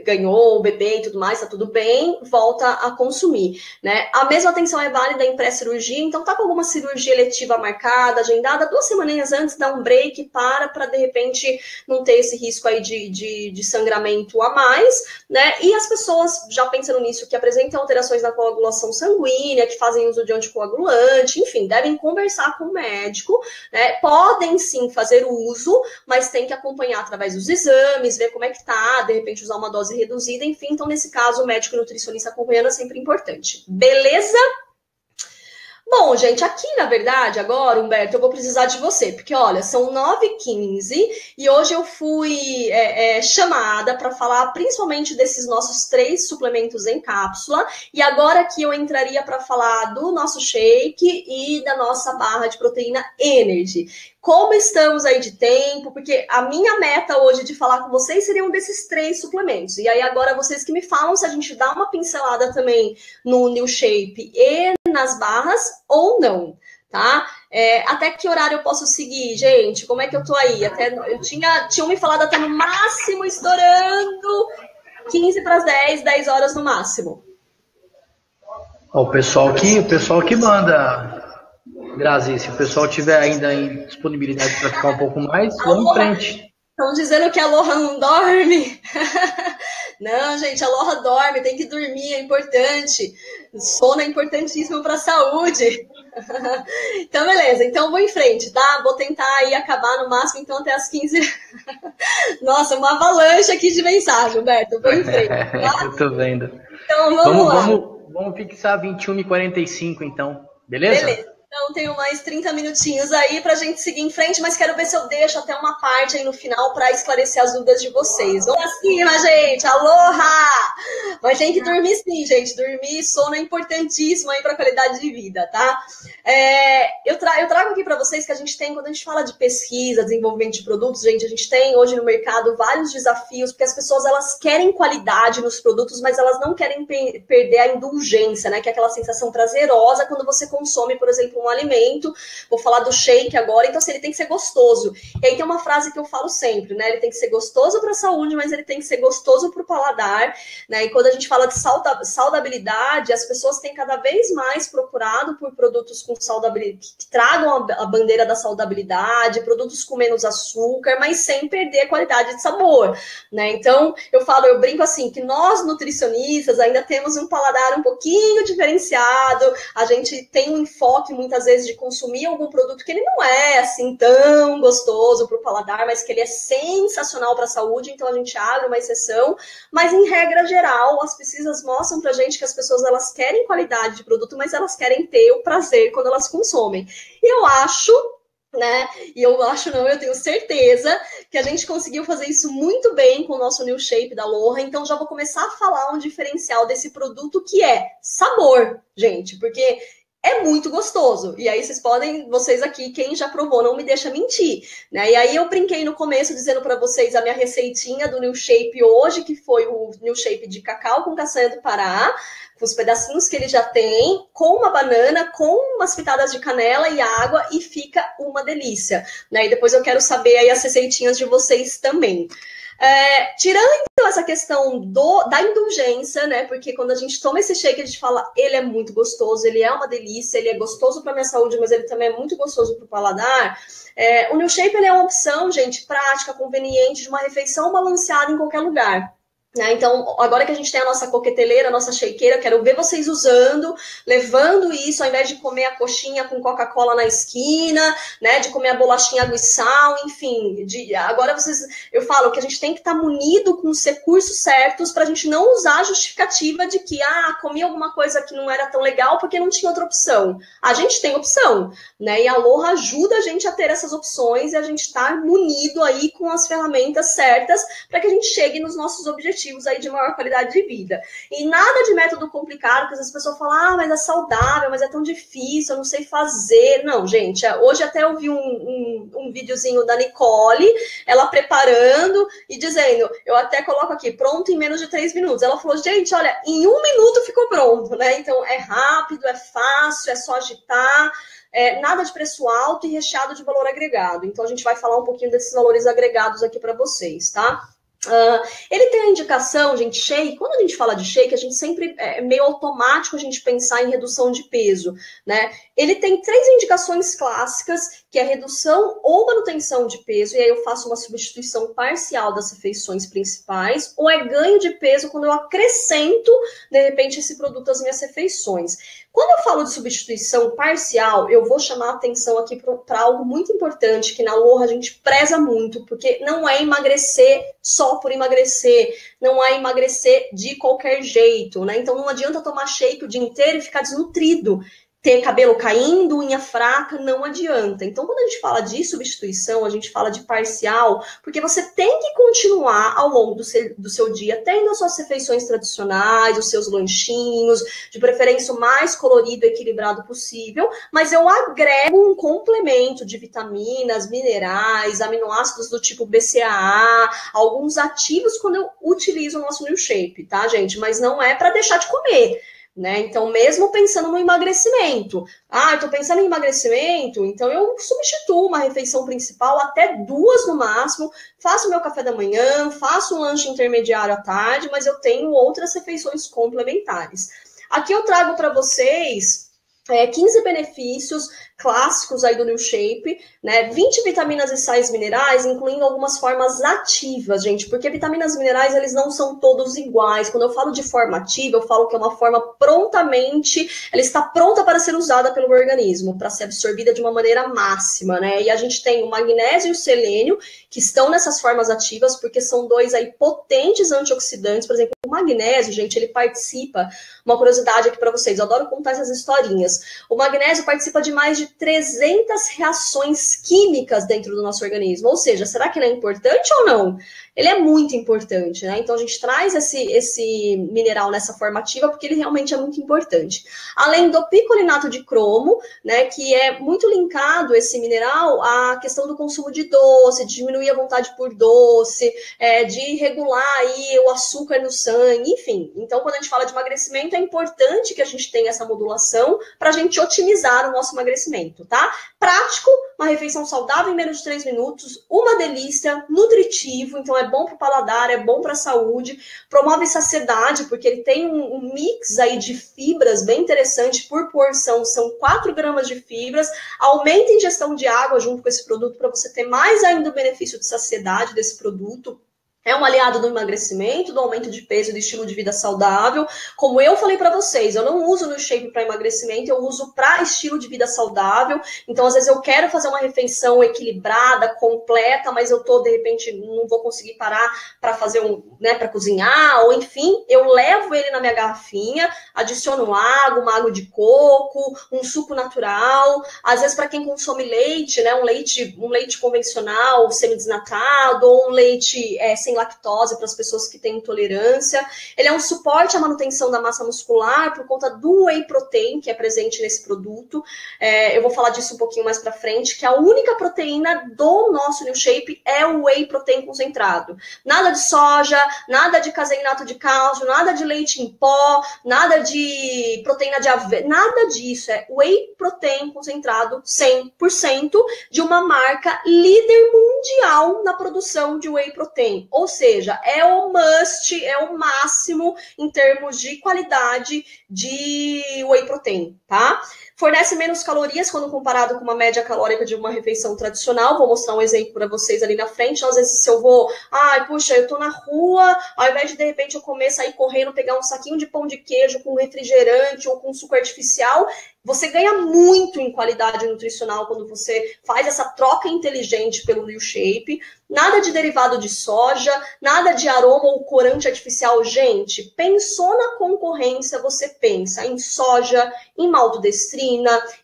ganhou o bebê e tudo mais, tá tudo bem, volta a consumir, né? A mesma atenção é válida em pré-cirurgia, então tá com alguma cirurgia eletiva marcada, agendada, 2 semaninhas antes, dá um break, para de repente não ter esse risco aí de sangramento a mais, né? E as pessoas, já pensando nisso, que apresentam alterações na coagulação sanguínea, que fazem uso de anticoagulante, enfim, devem conversar com o médico, né? Podem sim fazer uso, mas tem que acompanhar através dos exames, ver como é que tá, de repente usar uma dose reduzida, enfim, então nesse caso o médico nutricionista acompanhando é sempre importante. Beleza? Bom, gente, aqui na verdade, agora, Humberto, eu vou precisar de você, porque olha, são 9h15 e hoje eu fui chamada para falar principalmente desses nossos 3 suplementos em cápsula, e agora aqui eu entraria para falar do nosso shake e da nossa barra de proteína Energy. Como estamos aí de tempo? Porque a minha meta hoje de falar com vocês seria um desses 3 suplementos. E aí agora vocês que me falam se a gente dá uma pincelada também no New Shape e nas barras ou não, tá? Até que horário eu posso seguir, gente? Como é que eu tô aí? Tinham me falado até no máximo, estourando 15 para as 10 horas no máximo. Ó, o pessoal que manda, Grazi, se o pessoal tiver ainda em disponibilidade para ficar um pouco mais, vamos em Aloha! frente. Estão dizendo que a Aloha não dorme. Não, gente, a Aloha dorme, tem que dormir, é importante. Sono é importantíssimo para a saúde. Então, beleza. Então, vou em frente, tá? Vou tentar aí acabar no máximo, então, até as 15. Nossa, uma avalanche aqui de mensagem, Humberto. Vou em frente, tá? Eu tô vendo. Então, vamos Vamos, lá. vamos, vamos fixar 21h45, então. Beleza. Beleza? Então, tenho mais 30 minutinhos aí para a gente seguir em frente, mas quero ver se eu deixo até uma parte aí no final para esclarecer as dúvidas de vocês. Vamos pra cima, gente! Aloha! Mas tem que dormir sim, gente. Dormir, sono é importantíssimo aí para a qualidade de vida, tá? Eu trago aqui para vocês que a gente tem, quando a gente fala de pesquisa, desenvolvimento de produtos, gente, a gente tem hoje no mercado vários desafios, porque as pessoas, elas querem qualidade nos produtos, mas elas não querem perder a indulgência, né? Que é aquela sensação prazerosa quando você consome, por exemplo, um alimento. Vou falar do shake agora, então assim, ele tem que ser gostoso. E aí tem uma frase que eu falo sempre, né? Ele tem que ser gostoso para a saúde, mas ele tem que ser gostoso para o paladar, né? E quando a gente fala de saudabilidade, as pessoas têm cada vez mais procurado por produtos com saudabilidade, que tragam a bandeira da saudabilidade, produtos com menos açúcar, mas sem perder a qualidade de sabor, né? Então, eu brinco assim, que nós nutricionistas ainda temos um paladar um pouquinho diferenciado, a gente tem um enfoque muitas vezes de consumir algum produto que ele não é assim tão gostoso para o paladar, mas que ele é sensacional para a saúde, então a gente abre uma exceção, mas em regra geral, as pesquisas mostram pra gente que as pessoas, elas querem qualidade de produto, mas elas querem ter o prazer quando elas consomem. E eu acho, né? E eu acho não, eu tenho certeza que a gente conseguiu fazer isso muito bem com o nosso New Shape da Aloha, então já vou começar a falar um diferencial desse produto que é sabor, gente, porque é muito gostoso. E aí vocês aqui, quem já provou, não me deixa mentir, né? E aí eu brinquei no começo dizendo para vocês a minha receitinha do New Shape hoje, que foi o New Shape de cacau com castanha do Pará, com os pedacinhos que ele já tem, com uma banana, com umas pitadas de canela e água, e fica uma delícia, né? E depois eu quero saber aí as receitinhas de vocês também. Tirando então essa questão da indulgência, né? Porque quando a gente toma esse shake, a gente fala, ele é muito gostoso, ele é uma delícia, ele é gostoso para minha saúde, mas ele também é muito gostoso para o paladar. O New Shape, ele é uma opção, gente, prática, conveniente, de uma refeição balanceada em qualquer lugar. Né? Então, agora que a gente tem a nossa coqueteleira, a nossa shakeira, quero ver vocês usando, levando isso, ao invés de comer a coxinha com Coca-Cola na esquina, né? De comer a bolachinha água e sal, enfim. Agora eu falo que a gente tem que estar munido com os recursos certos para a gente não usar a justificativa de que, comi alguma coisa que não era tão legal porque não tinha outra opção. A gente tem opção, né? E a Aloha ajuda a gente a ter essas opções e a gente estar munido aí com as ferramentas certas para que a gente chegue nos nossos objetivos aí de maior qualidade de vida. E nada de método complicado, porque as pessoas falam, mas é saudável, mas é tão difícil, eu não sei fazer. Não, gente, hoje até eu vi um videozinho da Nicole, ela preparando e dizendo, eu até coloco aqui, pronto em menos de 3 minutos. Ela falou, gente, olha, em 1 minuto ficou pronto, né? Então é rápido, é fácil, é só agitar, nada de preço alto e recheado de valor agregado. Então a gente vai falar um pouquinho desses valores agregados aqui para vocês, tá? Ele tem a indicação, gente, shake. Quando a gente fala de shake, a gente sempre é meio automático a gente pensar em redução de peso, né? Ele tem 3 indicações clássicas, que é redução ou manutenção de peso, e aí eu faço uma substituição parcial das refeições principais, ou é ganho de peso quando eu acrescento, de repente, esse produto às minhas refeições. Quando eu falo de substituição parcial, eu vou chamar a atenção aqui para algo muito importante, que na Aloha a gente preza muito, porque não é emagrecer só por emagrecer, não é emagrecer de qualquer jeito, né? Então não adianta tomar shake o dia inteiro e ficar desnutrido. Ter cabelo caindo, unha fraca, não adianta. Então, quando a gente fala de substituição, a gente fala de parcial, porque você tem que continuar ao longo do seu dia tendo as suas refeições tradicionais, os seus lanchinhos, de preferência o mais colorido e equilibrado possível, mas eu agrego um complemento de vitaminas, minerais, aminoácidos do tipo BCAA, alguns ativos quando eu utilizo o nosso New Shape, tá, gente? Mas não é para deixar de comer. né? Então, mesmo pensando no emagrecimento, eu tô pensando em emagrecimento, então eu substituo uma refeição principal, até 2 no máximo, faço meu café da manhã, faço um lanche intermediário à tarde, mas eu tenho outras refeições complementares. Aqui eu trago para vocês 15 benefícios clássicos aí do New Shape, né? 20 vitaminas e sais minerais, incluindo algumas formas ativas, gente, porque vitaminas e minerais, eles não são todos iguais. Quando eu falo de forma ativa, eu falo que é uma forma ela está pronta para ser usada pelo organismo, para ser absorvida de uma maneira máxima, né? E a gente tem o magnésio e o selênio, que estão nessas formas ativas, porque são 2 aí potentes antioxidantes. Por exemplo, o magnésio, gente, ele participa, uma curiosidade aqui para vocês, eu adoro contar essas historinhas. O magnésio participa de mais de 300 reações químicas dentro do nosso organismo. Ou seja, será que ele é importante ou não? Ele é muito importante, né? Então a gente traz esse mineral nessa forma ativa porque ele realmente é muito importante. Além do picolinato de cromo, né, que é muito linkado esse mineral à questão do consumo de doce, de diminuir a vontade por doce, de regular aí o açúcar no sangue, enfim. Então, quando a gente fala de emagrecimento, é importante que a gente tenha essa modulação para a gente otimizar o nosso emagrecimento, tá? Prático, uma refeição saudável em menos de 3 minutos, uma delícia, nutritivo, então é bom para o paladar, é bom para a saúde, promove saciedade, porque ele tem um mix aí de fibras bem interessante por porção, são 4 gramas de fibras, aumenta a ingestão de água junto com esse produto para você ter mais ainda o benefício de saciedade desse produto. É um aliado do emagrecimento, do aumento de peso e do estilo de vida saudável. Como eu falei para vocês, eu não uso no shape para emagrecimento, eu uso para estilo de vida saudável. Então, às vezes, eu quero fazer uma refeição equilibrada, completa, mas eu de repente, não vou conseguir parar para fazer para cozinhar, ou enfim, eu levo ele na minha garrafinha, adiciono água, uma água de coco, um suco natural. Às vezes, para quem consome leite, né, um leite convencional, semidesnatado, ou um leite sem lactose para as pessoas que têm intolerância. Ele é um suporte à manutenção da massa muscular por conta do whey protein que é presente nesse produto. Eu vou falar disso um pouquinho mais para frente, que a única proteína do nosso New Shape é o whey protein concentrado. Nada de soja, nada de caseinato de cálcio, nada de leite em pó, nada de proteína de aveia, nada disso. É whey protein concentrado 100% de uma marca líder mundial na produção de whey protein. Ou seja, é o must, é o máximo em termos de qualidade de whey protein, tá? Fornece menos calorias quando comparado com uma média calórica de uma refeição tradicional. Vou mostrar um exemplo para vocês ali na frente. Às vezes, se eu vou, puxa, eu tô na rua, ao invés de repente eu comer, sair correndo, pegar um saquinho de pão de queijo com refrigerante ou com suco artificial, você ganha muito em qualidade nutricional quando você faz essa troca inteligente pelo New Shape. Nada de derivado de soja, nada de aroma ou corante artificial. Gente, pensou na concorrência, você pensa em soja, em maltodestrina,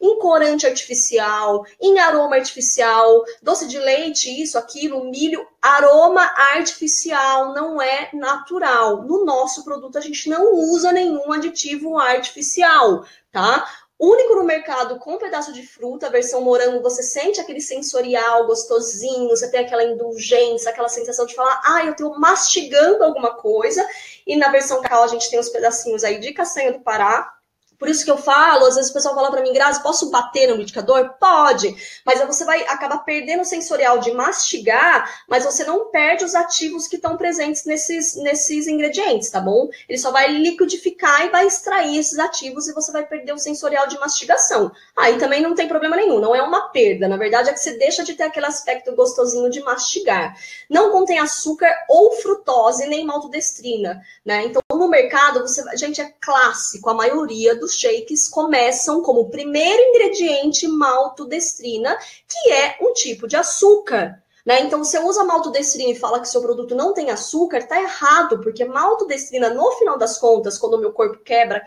em corante artificial, em aroma artificial, doce de leite, isso, aquilo, milho, aroma artificial, não é natural. No nosso produto a gente não usa nenhum aditivo artificial, tá? Único no mercado com um pedaço de fruta, a versão morango, você sente aquele sensorial gostosinho, você tem aquela indulgência, aquela sensação de falar, eu estou mastigando alguma coisa. E na versão cacau a gente tem os pedacinhos aí de castanha do Pará. Por isso que eu falo, às vezes o pessoal fala para mim, Grazi, posso bater no liquidificador? Pode, mas você vai acabar perdendo o sensorial de mastigar, mas você não perde os ativos que estão presentes nesses ingredientes, tá bom? Ele só vai liquidificar e vai extrair esses ativos e você vai perder o sensorial de mastigação. Aí também não tem problema nenhum, não é uma perda. Na verdade é que você deixa de ter aquele aspecto gostosinho de mastigar. Não contém açúcar ou frutose, nem maltodestrina, né? Então no mercado, gente, é clássico, a maioria dos shakes começam como primeiro ingrediente maltodestrina, que é um tipo de açúcar, né? Então, se você usa maltodestrina e fala que seu produto não tem açúcar, tá errado, porque maltodestrina, no final das contas, quando o meu corpo quebra,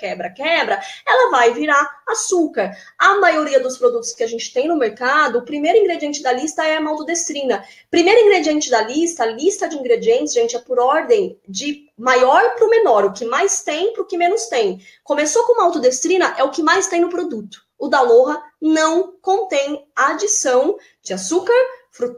ela vai virar açúcar. A maioria dos produtos que a gente tem no mercado, o primeiro ingrediente da lista é a maltodestrina. Primeiro ingrediente da lista, a lista de ingredientes, gente, é por ordem de maior para o menor, o que mais tem para o que menos tem. Começou com maltodestrina, é o que mais tem no produto. O da Aloha não contém adição de açúcar,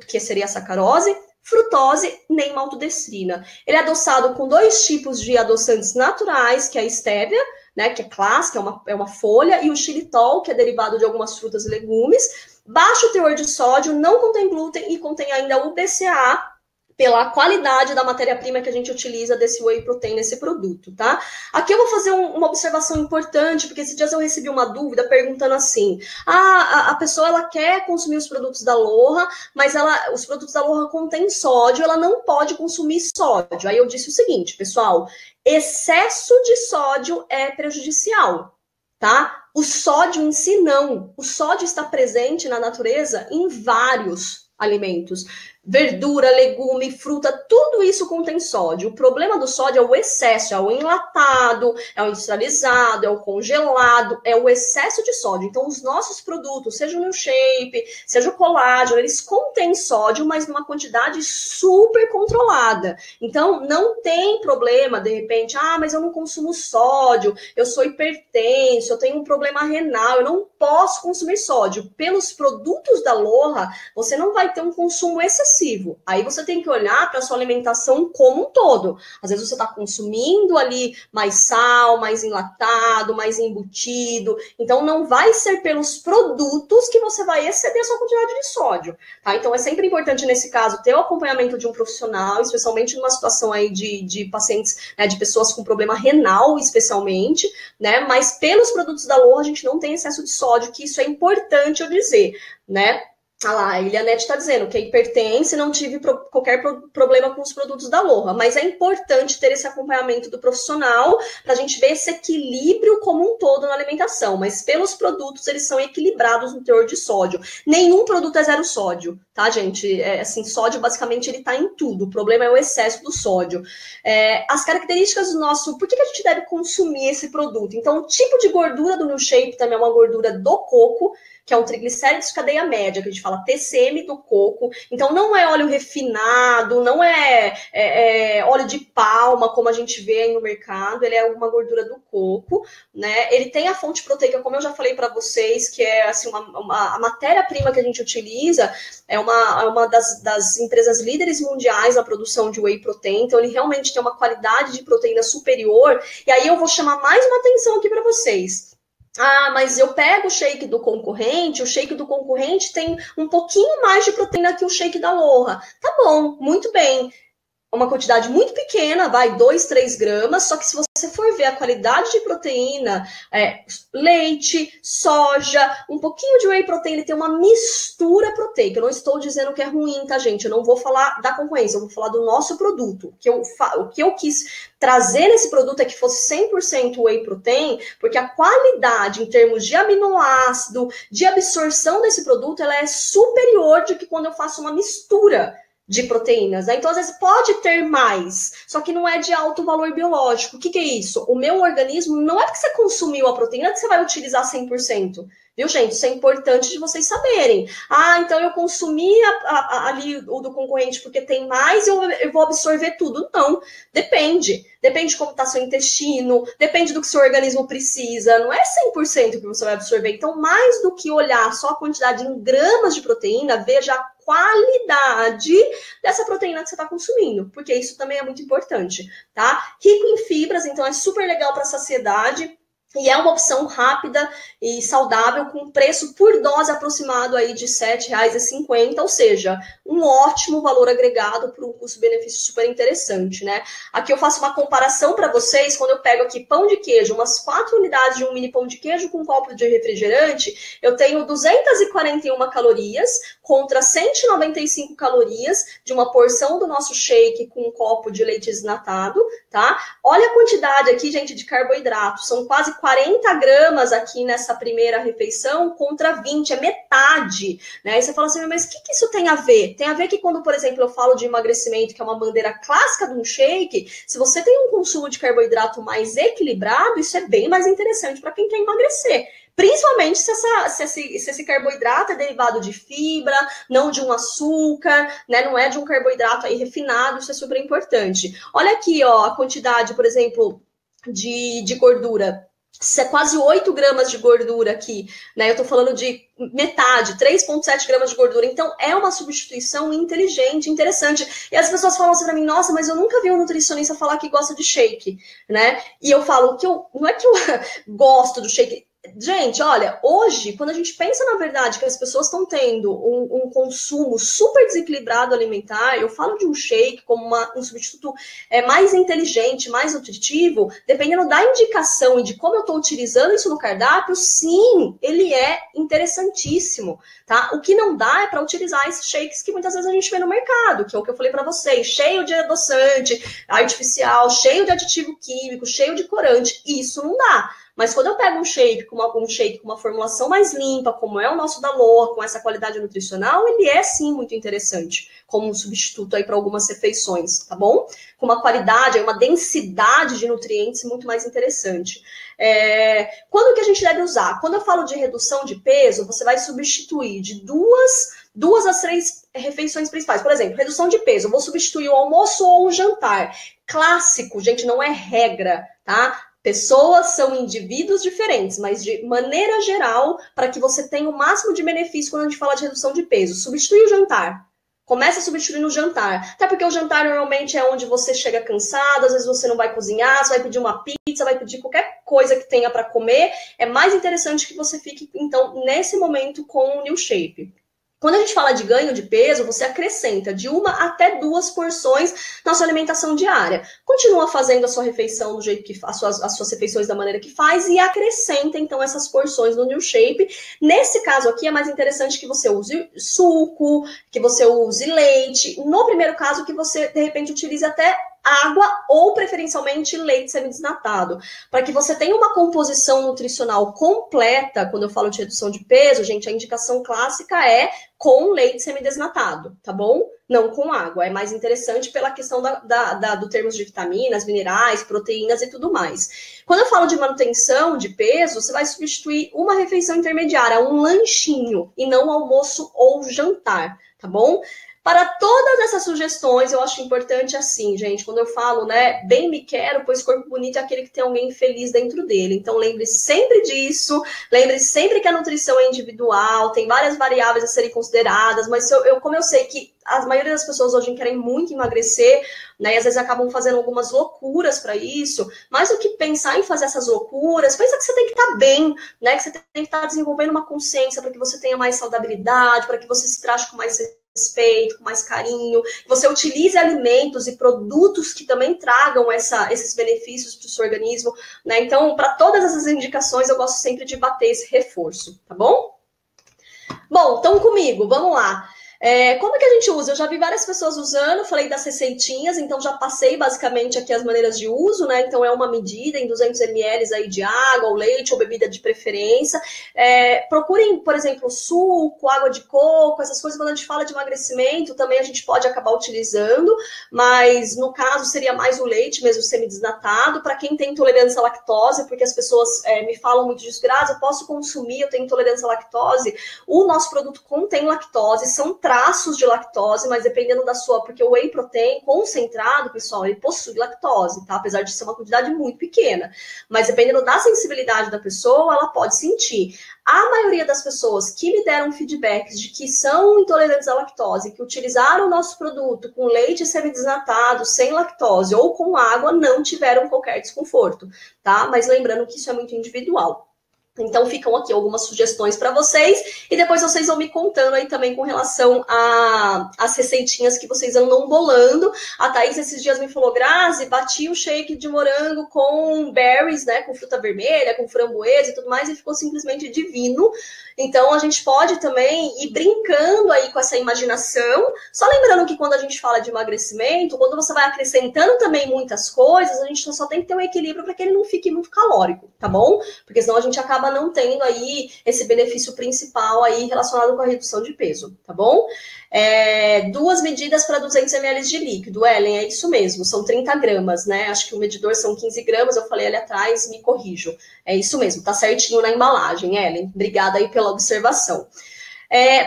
que seria a sacarose, frutose, nem maltodestrina. Ele é adoçado com 2 tipos de adoçantes naturais, que é a estévia, né, que é clássica, é uma folha, e o xilitol, que é derivado de algumas frutas e legumes. Baixo teor de sódio, não contém glúten e contém ainda o BCAA, pela qualidade da matéria-prima que a gente utiliza desse whey protein nesse produto, tá? Aqui eu vou fazer uma observação importante, porque esses dias eu recebi uma dúvida perguntando assim, a pessoa ela quer consumir os produtos da Aloha, mas os produtos da Aloha contêm sódio, ela não pode consumir sódio. Aí eu disse o seguinte, pessoal, excesso de sódio é prejudicial, tá? O sódio em si não. O sódio está presente na natureza em vários alimentos. Verdura, legume, fruta, tudo isso contém sódio. O problema do sódio é o excesso, é o enlatado, é o industrializado, é o congelado, é o excesso de sódio. Então, os nossos produtos, seja o milkshake, seja o colágeno, eles contêm sódio, mas numa quantidade super controlada. Então, não tem problema, de repente, mas eu não consumo sódio, eu sou hipertenso, eu tenho um problema renal, eu não posso consumir sódio. Pelos produtos da Aloha, você não vai ter um consumo excessivo. Aí você tem que olhar para a sua alimentação como um todo. Às vezes você está consumindo ali mais sal, mais enlatado, mais embutido. Então não vai ser pelos produtos que você vai exceder a sua quantidade de sódio. Tá? Então é sempre importante nesse caso ter o acompanhamento de um profissional, especialmente numa situação aí de pacientes, né, de pessoas com problema renal, especialmente, né? Mas pelos produtos da Aloha a gente não tem excesso de sódio, que isso é importante eu dizer, né? Ah lá, a Elianete está dizendo que é hipertensa e não tive qualquer problema com os produtos da Aloha, mas é importante ter esse acompanhamento do profissional para a gente ver esse equilíbrio como um todo na alimentação, mas pelos produtos eles são equilibrados no teor de sódio. Nenhum produto é zero sódio, tá, gente? Assim, sódio basicamente ele está em tudo, o problema é o excesso do sódio. As características do nosso... Por que a gente deve consumir esse produto? Então, o tipo de gordura do milkshake também é uma gordura do coco, que é um triglicérides de cadeia média, que a gente fala TCM do coco. Então, não é óleo refinado, não é óleo de palma, como a gente vê aí no mercado. Ele é uma gordura do coco, né? Ele tem a fonte proteica, como eu já falei para vocês, que é assim, a matéria-prima que a gente utiliza, é uma das empresas líderes mundiais na produção de whey protein. Então, ele realmente tem uma qualidade de proteína superior. E aí eu vou chamar mais uma atenção aqui para vocês. Mas eu pego o shake do concorrente tem um pouquinho mais de proteína que o shake da Aloha. Tá bom, muito bem. Uma quantidade muito pequena, vai 2, 3 gramas, só que se você for ver a qualidade de proteína, leite, soja, um pouquinho de whey protein, ele tem uma mistura proteica. Eu não estou dizendo que é ruim, tá, gente? Eu não vou falar da concorrência, eu vou falar do nosso produto. O que eu quis trazer nesse produto é que fosse 100% whey protein, porque a qualidade em termos de aminoácido, de absorção desse produto, ela é superior do que quando eu faço uma mistura de proteínas, né? Então, às vezes, pode ter mais, só que não é de alto valor biológico. O que é isso? O meu organismo, não é porque você consumiu a proteína que você vai utilizar 100%. Viu, gente? Isso é importante de vocês saberem. Então eu consumi ali o do concorrente porque tem mais e eu vou absorver tudo. Não, depende. Depende de como está seu intestino, depende do que seu organismo precisa. Não é 100% que você vai absorver. Então, mais do que olhar só a quantidade em gramas de proteína, veja a qualidade dessa proteína que você está consumindo, porque isso também é muito importante, tá? Rico em fibras, então é super legal para a saciedade. E é uma opção rápida e saudável, com preço por dose aproximado aí de R$ 7,50, ou seja, um ótimo valor agregado por um custo-benefício super interessante, né? Aqui eu faço uma comparação para vocês, quando eu pego aqui pão de queijo, umas 4 unidades de um mini pão de queijo com um copo de refrigerante, eu tenho 241 calorias contra 195 calorias de uma porção do nosso shake com um copo de leite desnatado, tá? Olha a quantidade aqui, gente, de carboidrato, são quase 40 gramas aqui nessa primeira refeição contra 20, é metade, né? Aí você fala assim, mas o que isso tem a ver? Tem a ver que quando, por exemplo, eu falo de emagrecimento, que é uma bandeira clássica de um shake, se você tem um consumo de carboidrato mais equilibrado, isso é bem mais interessante para quem quer emagrecer. Principalmente se esse carboidrato é derivado de fibra, não de um açúcar, né? Não é de um carboidrato aí refinado, isso é super importante. Olha aqui, ó, a quantidade, por exemplo, de gordura. quase 8 gramas de gordura aqui, né? Eu tô falando de metade, 3,7 gramas de gordura. Então, é uma substituição inteligente, interessante. E as pessoas falam assim pra mim, nossa, mas eu nunca vi um nutricionista falar que gosta de shake, né? E eu falo que não é que eu gosto do shake. Gente, olha, hoje, quando a gente pensa na verdade que as pessoas estão tendo um consumo super desequilibrado alimentar, eu falo de um shake como um substituto mais inteligente, mais nutritivo, dependendo da indicação e de como eu estou utilizando isso no cardápio, sim, ele é interessantíssimo, tá? O que não dá é para utilizar esses shakes que muitas vezes a gente vê no mercado, que é o que eu falei para vocês, cheio de adoçante artificial, cheio de aditivo químico, cheio de corante, isso não dá. Mas quando eu pego um shake com uma formulação mais limpa, como é o nosso da Loa, com essa qualidade nutricional, ele é sim muito interessante como um substituto aí para algumas refeições, tá bom? Com uma qualidade, uma densidade de nutrientes muito mais interessante. Quando que a gente deve usar? Quando eu falo de redução de peso, você vai substituir de duas às 3 refeições principais. Por exemplo, redução de peso, eu vou substituir o almoço ou o jantar. Clássico, gente, não é regra, tá? Pessoas são indivíduos diferentes, mas de maneira geral, para que você tenha o máximo de benefício quando a gente fala de redução de peso, substitui o jantar. Começa a substituir no jantar. Até porque o jantar normalmente é onde você chega cansado, às vezes você não vai cozinhar, você vai pedir uma pizza, vai pedir qualquer coisa que tenha para comer. É mais interessante que você fique, então, nesse momento com o New Shape. Quando a gente fala de ganho de peso, você acrescenta de 1 até 2 porções na sua alimentação diária. Continua fazendo a sua refeição do jeito que as suas refeições da maneira que faz e acrescenta então essas porções no New Shape. Nesse caso aqui é mais interessante que você use suco, que você use leite. No primeiro caso que você de repente utilize até água ou preferencialmente leite semidesnatado, para que você tenha uma composição nutricional completa. Quando eu falo de redução de peso, gente, a indicação clássica é com leite semidesnatado, tá bom? Não com água. É mais interessante pela questão do termos de vitaminas, minerais, proteínas e tudo mais. Quando eu falo de manutenção de peso, você vai substituir uma refeição intermediária, um lanchinho, e não almoço ou jantar, tá bom? Para todas essas sugestões, eu acho importante assim, gente, quando eu falo, né, bem me quero, pois corpo bonito é aquele que tem alguém feliz dentro dele. Então, lembre sempre disso, lembre sempre que a nutrição é individual, tem várias variáveis a serem consideradas, mas como eu sei que a maioria das pessoas hoje querem muito emagrecer, né, e às vezes acabam fazendo algumas loucuras para isso, mais do que pensar em fazer essas loucuras, pensa que você tem que estar bem, né, que você tem que estar desenvolvendo uma consciência para que você tenha mais saudabilidade, para que você se trate com mais respeito, com mais carinho, que você utilize alimentos e produtos que também tragam esses benefícios para o seu organismo, né? Então, para todas essas indicações, eu gosto sempre de bater esse reforço, tá bom? Bom, então comigo, vamos lá. Como que a gente usa? Eu já vi várias pessoas usando, falei das receitinhas, então já passei basicamente aqui as maneiras de uso, né? Então é uma medida em 200 ml aí de água, ou leite, ou bebida de preferência. Procurem, por exemplo, suco, água de coco, essas coisas. Quando a gente fala de emagrecimento, também a gente pode acabar utilizando, mas no caso seria mais o leite mesmo semidesnatado. Para quem tem intolerância à lactose, porque as pessoas me falam muito disso, Grazi, eu posso consumir, eu tenho intolerância à lactose. O nosso produto contém lactose, são traços de lactose, mas dependendo da sua, porque o whey protein concentrado, pessoal, ele possui lactose, tá? Apesar de ser uma quantidade muito pequena. Mas dependendo da sensibilidade da pessoa, ela pode sentir. A maioria das pessoas que me deram feedbacks de que são intolerantes à lactose, que utilizaram o nosso produto com leite semidesnatado, sem lactose ou com água, não tiveram qualquer desconforto, tá? Mas lembrando que isso é muito individual. Então, ficam aqui algumas sugestões para vocês e depois vocês vão me contando aí também com relação às receitinhas que vocês andam bolando. A Thaís esses dias me falou, Grazi, bati o shake de morango com berries, né, com fruta vermelha, com framboesa e tudo mais, e ficou simplesmente divino. Então, a gente pode também ir brincando aí com essa imaginação. Só lembrando que quando a gente fala de emagrecimento, quando você vai acrescentando também muitas coisas, a gente só tem que ter um equilíbrio para que ele não fique muito calórico, tá bom? Porque senão a gente acaba não tendo aí esse benefício principal aí relacionado com a redução de peso, tá bom? 2 medidas para 200 ml de líquido, Ellen, é isso mesmo, são 30 gramas, né? Acho que o medidor são 15 gramas, eu falei ali atrás, me corrijo. É isso mesmo, tá certinho na embalagem, Ellen. Obrigada aí pela observação.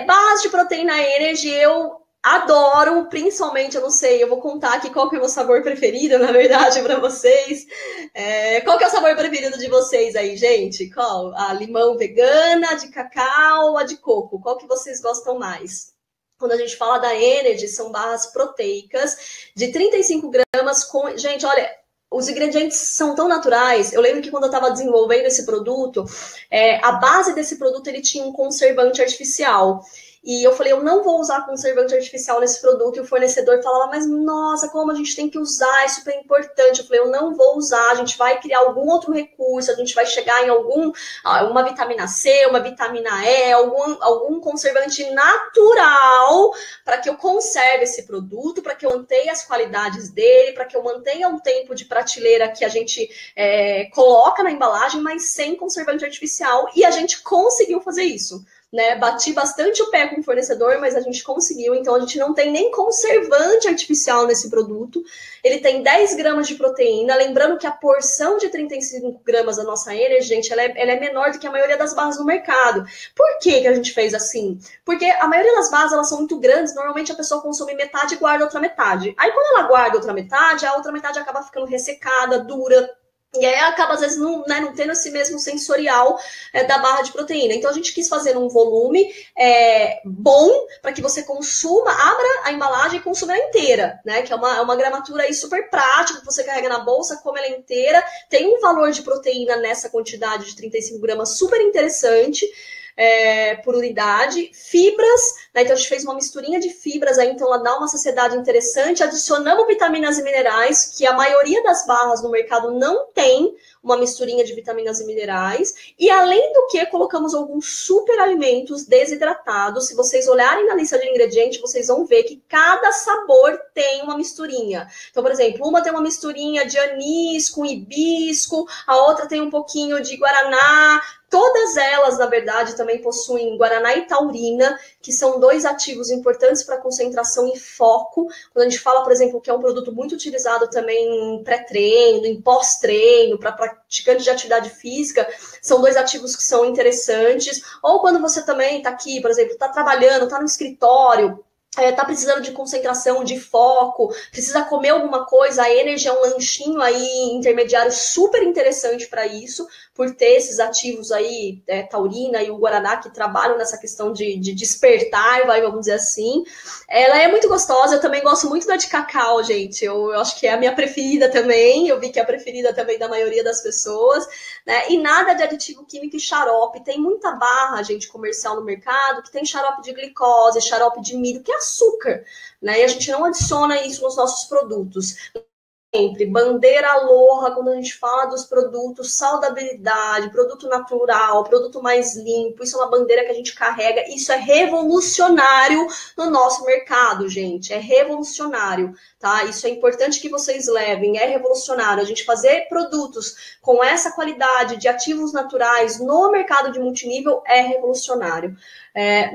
Base de proteína Energy, eu Adoro, principalmente, eu não sei, eu vou contar aqui qual que é o meu sabor preferido, na verdade, para vocês. Qual que é o sabor preferido de vocês aí, gente? Qual? A limão vegana, a de cacau ou a de coco? Qual que vocês gostam mais? Quando a gente fala da Energy, são barras proteicas de 35 gramas com... Gente, olha, os ingredientes são tão naturais. Eu lembro que quando eu estava desenvolvendo esse produto, a base desse produto ele tinha um conservante artificial. E eu falei, eu não vou usar conservante artificial nesse produto. E o fornecedor falava, mas nossa, como a gente tem que usar, é super importante. Eu falei, eu não vou usar, a gente vai criar algum outro recurso, a gente vai chegar em uma vitamina C, uma vitamina E, algum conservante natural para que eu conserve esse produto, para que eu mantenha as qualidades dele, para que eu mantenha um tempo de prateleira que a gente coloca na embalagem, mas sem conservante artificial. E a gente conseguiu fazer isso. Né, bati bastante o pé com o fornecedor, mas a gente conseguiu, então a gente não tem nem conservante artificial nesse produto. Ele tem 10 gramas de proteína, lembrando que a porção de 35 gramas da nossa Energy, gente, ela é menor do que a maioria das barras no mercado. Por que a gente fez assim? Porque a maioria das barras, elas são muito grandes, normalmente a pessoa consome metade e guarda a outra metade. Aí quando ela guarda a outra metade acaba ficando ressecada, dura, e aí acaba, às vezes, não tendo esse mesmo sensorial da barra de proteína. Então, a gente quis fazer um volume bom para que você consuma, abra a embalagem e consuma ela inteira, né? Que é uma gramatura aí super prática, que você carrega na bolsa, come ela inteira. Tem um valor de proteína nessa quantidade de 35 gramas super interessante. Por unidade, fibras, né? Então a gente fez uma misturinha de fibras aí, então ela dá uma saciedade interessante, adicionamos vitaminas e minerais, que a maioria das barras no mercado não tem uma misturinha de vitaminas e minerais, e além do que, colocamos alguns super alimentos desidratados. Se vocês olharem na lista de ingredientes, vocês vão ver que cada sabor tem uma misturinha. Então, por exemplo, uma tem uma misturinha de anis com hibisco, a outra tem um pouquinho de guaraná. Todas elas, na verdade, também possuem guaraná e taurina, que são dois ativos importantes para concentração e foco. Quando a gente fala, por exemplo, que é um produto muito utilizado também em pré-treino, em pós-treino, para praticantes de atividade física, são dois ativos que são interessantes. Ou quando você também está aqui, por exemplo, está trabalhando, está no escritório, tá precisando de concentração, de foco, precisa comer alguma coisa, a Energy é um lanchinho aí intermediário super interessante para isso, por ter esses ativos aí, taurina e o guaraná, que trabalham nessa questão de despertar, vamos dizer assim. Ela é muito gostosa, eu também gosto muito da de cacau, gente, eu acho que é a minha preferida também, eu vi que é a preferida também da maioria das pessoas, né? E nada de aditivo químico e xarope, tem muita barra, gente, comercial no mercado, que tem xarope de glicose, xarope de milho, que é açúcar, né? E a gente não adiciona isso nos nossos produtos. Sempre, bandeira aloha, quando a gente fala dos produtos, saudabilidade, produto natural, produto mais limpo, isso é uma bandeira que a gente carrega, isso é revolucionário no nosso mercado, gente, é revolucionário, tá? Isso é importante que vocês levem, é revolucionário. A gente fazer produtos com essa qualidade de ativos naturais no mercado de multinível é revolucionário.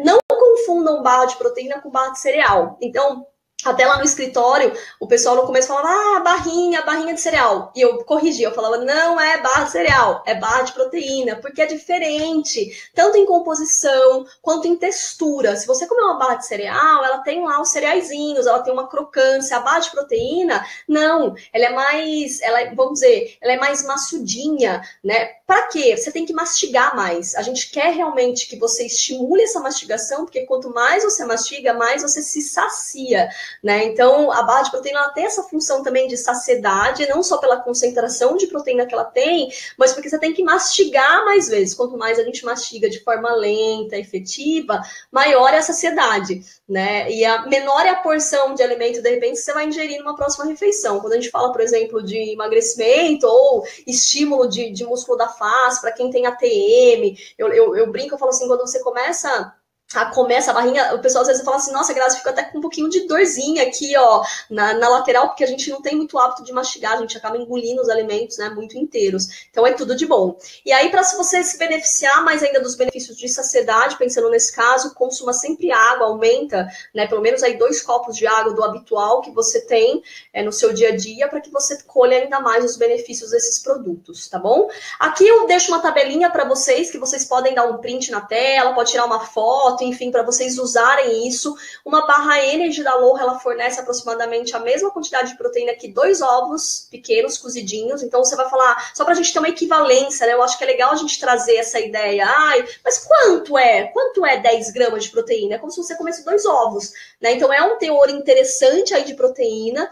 Não confundam barra de proteína com barra de cereal. Então, até lá no escritório, o pessoal no começo falava, barrinha de cereal. E eu corrigia, eu falava, não é barra de cereal, é barra de proteína, porque é diferente, tanto em composição quanto em textura. Se você comer uma barra de cereal, ela tem lá os cereaizinhos, ela tem uma crocância. A barra de proteína, não, ela é mais, vamos dizer, ela é mais maçudinha, né? Para quê? Você tem que mastigar mais. A gente quer realmente que você estimule essa mastigação, porque quanto mais você mastiga, mais você se sacia. Né? Então, a barra de proteína ela tem essa função também de saciedade, não só pela concentração de proteína que ela tem, mas porque você tem que mastigar mais vezes. Quanto mais a gente mastiga de forma lenta, efetiva, maior é a saciedade, né? E a menor é a porção de alimento, de repente, que você vai ingerir numa próxima refeição. Quando a gente fala, por exemplo, de emagrecimento ou estímulo de músculo da face, para quem tem ATM, eu brinco, eu falo assim, quando você começa a comer essa barrinha, o pessoal às vezes fala assim, nossa, Graça, fica até com um pouquinho de dorzinha aqui, ó, na lateral, porque a gente não tem muito hábito de mastigar, a gente acaba engolindo os alimentos, né, muito inteiros. Então é tudo de bom. E aí, para você se beneficiar mais ainda dos benefícios de saciedade, pensando nesse caso, consuma sempre água, aumenta, né, pelo menos aí 2 copos de água do habitual que você tem no seu dia a dia, para que você colhe ainda mais os benefícios desses produtos, tá bom? Aqui eu deixo uma tabelinha para vocês, que vocês podem dar um print na tela, pode tirar uma foto, foto, enfim, para vocês usarem isso. Uma barra Energy da Aloha, ela fornece aproximadamente a mesma quantidade de proteína que 2 ovos pequenos, cozidinhos. Então, você vai falar, só para a gente ter uma equivalência, né? Eu acho que é legal a gente trazer essa ideia. Ai, mas quanto é? Quanto é 10 gramas de proteína? É como se você comesse 2 ovos, né? Então, é um teor interessante aí de proteína.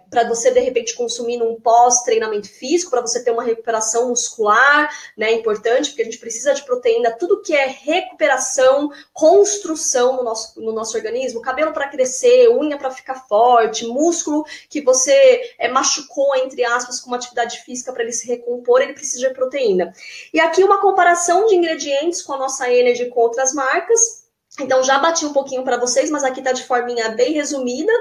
Para você, de repente, consumir num pós-treinamento físico, para você ter uma recuperação muscular, né, importante, porque a gente precisa de proteína, tudo que é recuperação, construção no nosso organismo, cabelo para crescer, unha para ficar forte, músculo que você machucou, entre aspas, com uma atividade física para ele se recompor, ele precisa de proteína. E aqui uma comparação de ingredientes com a nossa Energy com outras marcas. Então, já bati um pouquinho para vocês, mas aqui está de forminha bem resumida.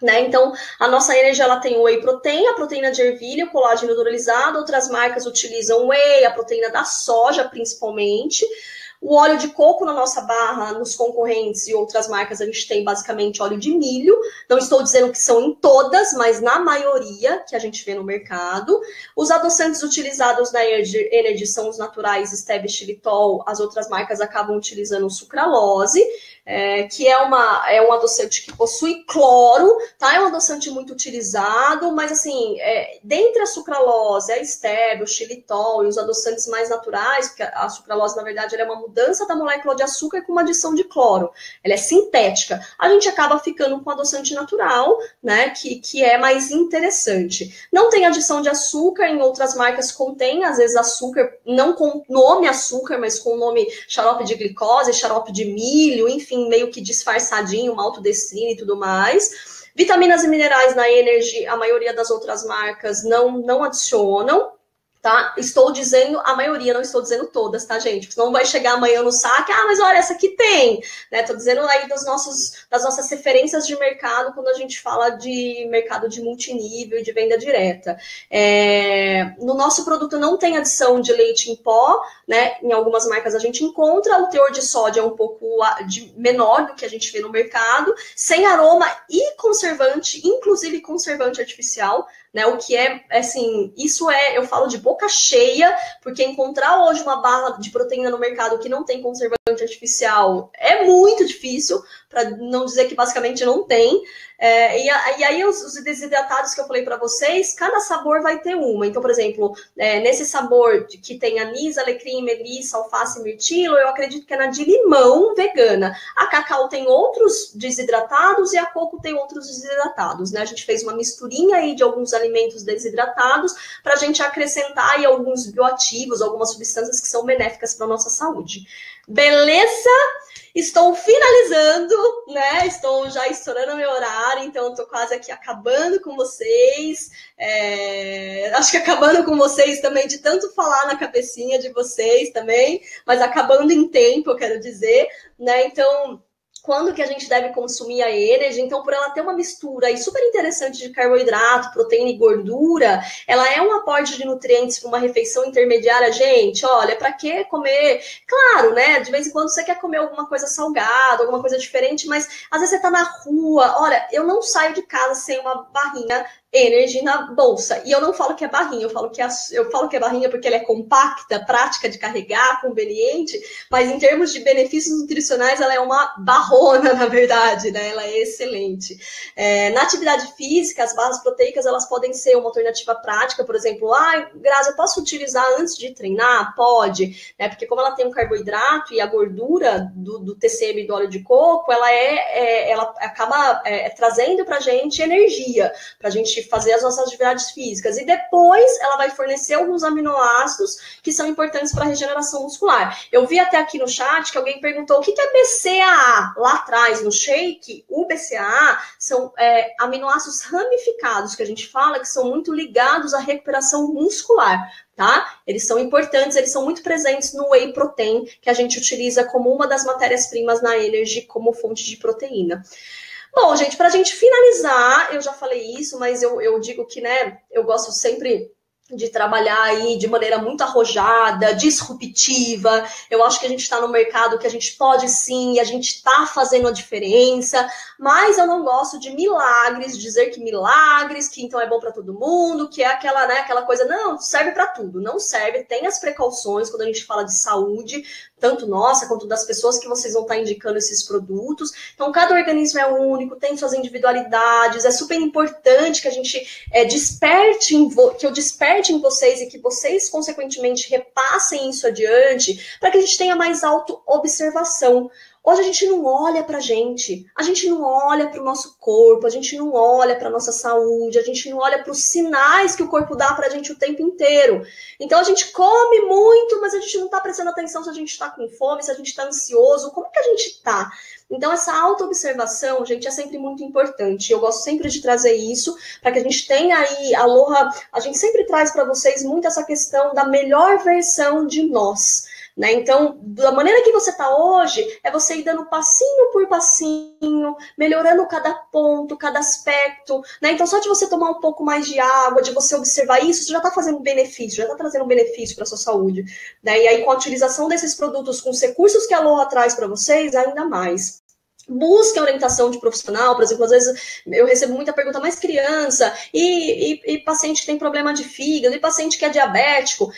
Né? Então, a nossa Energy, ela tem whey protein, a proteína de ervilha, o colágeno hidrolisado. Outras marcas utilizam whey, a proteína da soja, principalmente. O óleo de coco na nossa barra, nos concorrentes e outras marcas, a gente tem basicamente óleo de milho. Não estou dizendo que são em todas, mas na maioria que a gente vê no mercado. Os adoçantes utilizados na Energy são os naturais stevia e xilitol. As outras marcas acabam utilizando sucralose, que é um adoçante que possui cloro, tá? É um adoçante muito utilizado, mas assim, dentre a sucralose, a stevia, o xilitol e os adoçantes mais naturais, porque a sucralose, na verdade, ela é uma mudança da molécula de açúcar com uma adição de cloro. Ela é sintética. A gente acaba ficando com adoçante natural, né? Que é mais interessante. Não tem adição de açúcar, em outras marcas contém, às vezes, açúcar, não com nome açúcar, mas com o nome xarope de glicose, xarope de milho, enfim, meio que disfarçadinho, maltodextrina e tudo mais. Vitaminas e minerais na Energy, a maioria das outras marcas não adicionam. Tá? Estou dizendo a maioria, não estou dizendo todas, tá, gente? Porque senão vai chegar amanhã no saque, mas olha, essa aqui tem, né? Estou dizendo aí das nossas referências de mercado quando a gente fala de mercado de multinível e de venda direta. No nosso produto não tem adição de leite em pó, né? Em algumas marcas a gente encontra, o teor de sódio é um pouco menor do que a gente vê no mercado, sem aroma e conservante, inclusive conservante artificial, né, o que assim, isso eu falo de boca cheia, porque encontrar hoje uma barra de proteína no mercado que não tem conservante artificial é muito difícil, para não dizer que basicamente não tem. E aí os desidratados que eu falei para vocês, cada sabor vai ter uma. Então, por exemplo, nesse sabor que tem anis, alecrim, melissa, alface e mirtilo, eu acredito que é na de limão vegana. A cacau tem outros desidratados e a coco tem outros desidratados, né? A gente fez uma misturinha aí de alguns alimentos desidratados para a gente acrescentar aí alguns bioativos, algumas substâncias que são benéficas para a nossa saúde. Beleza? Estou finalizando, né? Estou já estourando meu horário, então estou quase aqui acabando com vocês. Acho que acabando com vocês também, de tanto falar na cabecinha de vocês também, mas acabando em tempo, eu quero dizer, né? Então, quando que a gente deve consumir a Energy? Então, por ela ter uma mistura aí super interessante de carboidrato, proteína e gordura, ela é um aporte de nutrientes para uma refeição intermediária. Gente, olha, para que comer? Claro, né? De vez em quando você quer comer alguma coisa salgada, alguma coisa diferente, mas às vezes você tá na rua. Olha, eu não saio de casa sem uma barrinha Energy na bolsa. E eu não falo que é barrinha, eu falo que é barrinha porque ela é compacta, prática de carregar, conveniente, mas em termos de benefícios nutricionais, ela é uma barrona, na verdade, né? Ela é excelente. Na atividade física, as barras proteicas, elas podem ser uma alternativa prática, por exemplo, Grazi, eu posso utilizar antes de treinar? Pode, né? Porque como ela tem um carboidrato e a gordura do TCM e do óleo de coco, ela acaba trazendo pra gente energia, pra gente fazer as nossas atividades físicas. E depois ela vai fornecer alguns aminoácidos que são importantes para a regeneração muscular. Eu vi até aqui no chat que alguém perguntou o que é BCAA. Lá atrás, no shake, o BCAA são aminoácidos ramificados, que a gente fala que são muito ligados à recuperação muscular. Tá? Eles são importantes, eles são muito presentes no whey protein, que a gente utiliza como uma das matérias-primas na Energy como fonte de proteína. Bom, gente, para a gente finalizar, eu já falei isso, mas eu digo que, né, eu gosto sempre de trabalhar aí de maneira muito arrojada, disruptiva. Eu acho que a gente está no mercado que a gente pode sim, e a gente está fazendo a diferença, mas eu não gosto de milagres, dizer que milagres, que então é bom para todo mundo, que é aquela, né, aquela coisa, não, serve para tudo, não serve, tem as precauções quando a gente fala de saúde, tanto nossa quanto das pessoas que vocês vão estar indicando esses produtos. Então, cada organismo é único, tem suas individualidades, é super importante que a gente que eu desperte em vocês e que vocês, consequentemente, repassem isso adiante, para que a gente tenha mais auto-observação. Hoje a gente não olha pra gente, a gente não olha para o nosso corpo, a gente não olha para a nossa saúde, a gente não olha para os sinais que o corpo dá pra gente o tempo inteiro. Então a gente come muito, mas a gente não tá prestando atenção se a gente tá com fome, se a gente tá ansioso, como que a gente tá? Então essa auto-observação, gente, é sempre muito importante. Eu gosto sempre de trazer isso, para que a gente tenha aí, Aloha, a gente sempre traz para vocês muito essa questão da melhor versão de nós. Né? Então, da maneira que você está hoje, é você ir dando passinho por passinho, melhorando cada ponto, cada aspecto. Né? Então, só de você tomar um pouco mais de água, de você observar isso, você já está fazendo benefício, já está trazendo um benefício para a sua saúde. Né? E aí, com a utilização desses produtos, com os recursos que a Aloha traz para vocês, ainda mais. Busque a orientação de profissional, por exemplo, às vezes eu recebo muita pergunta, mas criança e paciente que tem problema de fígado, e paciente que é diabético,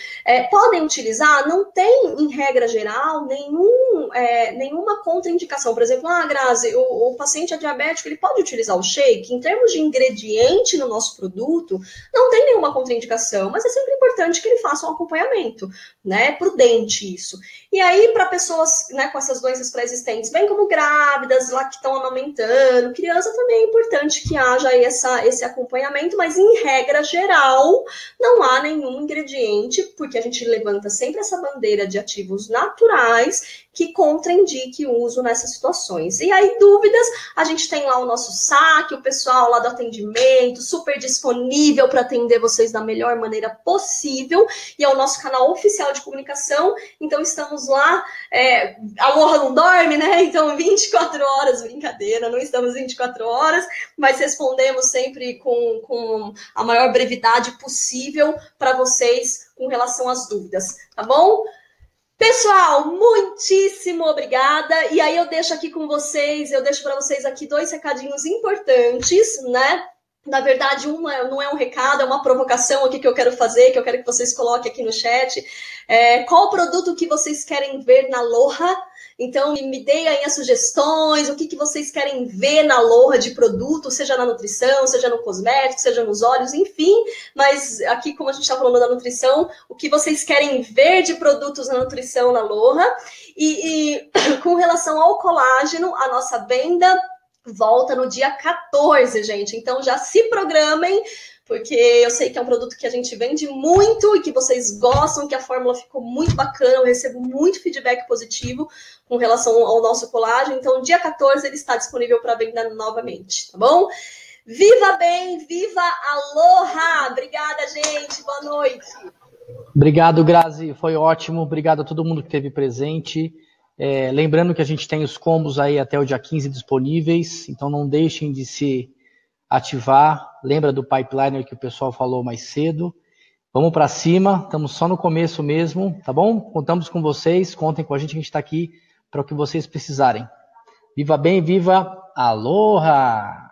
podem utilizar? Não tem, em regra geral, nenhuma contraindicação. Por exemplo, Grazi, o paciente é diabético, ele pode utilizar o shake? Em termos de ingrediente no nosso produto, não tem nenhuma contraindicação, mas é sempre importante que ele faça um acompanhamento, né? Prudente isso. E aí, para pessoas, né, com essas doenças pré-existentes, bem como grávidas, lá que estão amamentando, criança, também é importante que haja aí esse acompanhamento, mas em regra geral, não há nenhum ingrediente, porque a gente levanta sempre essa bandeira de ativos naturais que contraindique o uso nessas situações. E aí, dúvidas, a gente tem lá o nosso saque, o pessoal lá do atendimento, super disponível para atender vocês da melhor maneira possível, e é o nosso canal oficial de comunicação, então estamos lá, a Aloha não dorme, né? Então 24 horas, brincadeira, não estamos 24 horas, mas respondemos sempre com a maior brevidade possível para vocês com relação às dúvidas, tá bom? Pessoal, muitíssimo obrigada. E aí eu deixo aqui com vocês, eu deixo para vocês aqui 2 recadinhos importantes, né? Na verdade, não é um recado, é uma provocação aqui que eu quero fazer, que eu quero que vocês coloquem aqui no chat. Qual produto que vocês querem ver na Aloha? Então, me deem aí as sugestões, o que vocês querem ver na Aloha de produto, seja na nutrição, seja no cosmético, seja nos óleos, enfim. Mas aqui, como a gente está falando da nutrição, o que vocês querem ver de produtos na nutrição na Aloha. E com relação ao colágeno, a nossa venda volta no dia 14, gente. Então, já se programem, porque eu sei que é um produto que a gente vende muito e que vocês gostam, que a fórmula ficou muito bacana, eu recebo muito feedback positivo com relação ao nosso colágeno. Então, dia 14 ele está disponível para venda novamente, tá bom? Viva bem, viva Aloha! Obrigada, gente, boa noite. Obrigado, Grazi, foi ótimo, obrigado a todo mundo que esteve presente. Lembrando que a gente tem os combos aí até o dia 15 disponíveis, então não deixem de se ativar. Lembra do pipeline que o pessoal falou mais cedo. Vamos para cima, estamos só no começo mesmo, tá bom? Contamos com vocês, contem com a gente está aqui para o que vocês precisarem. Viva bem, viva Aloha!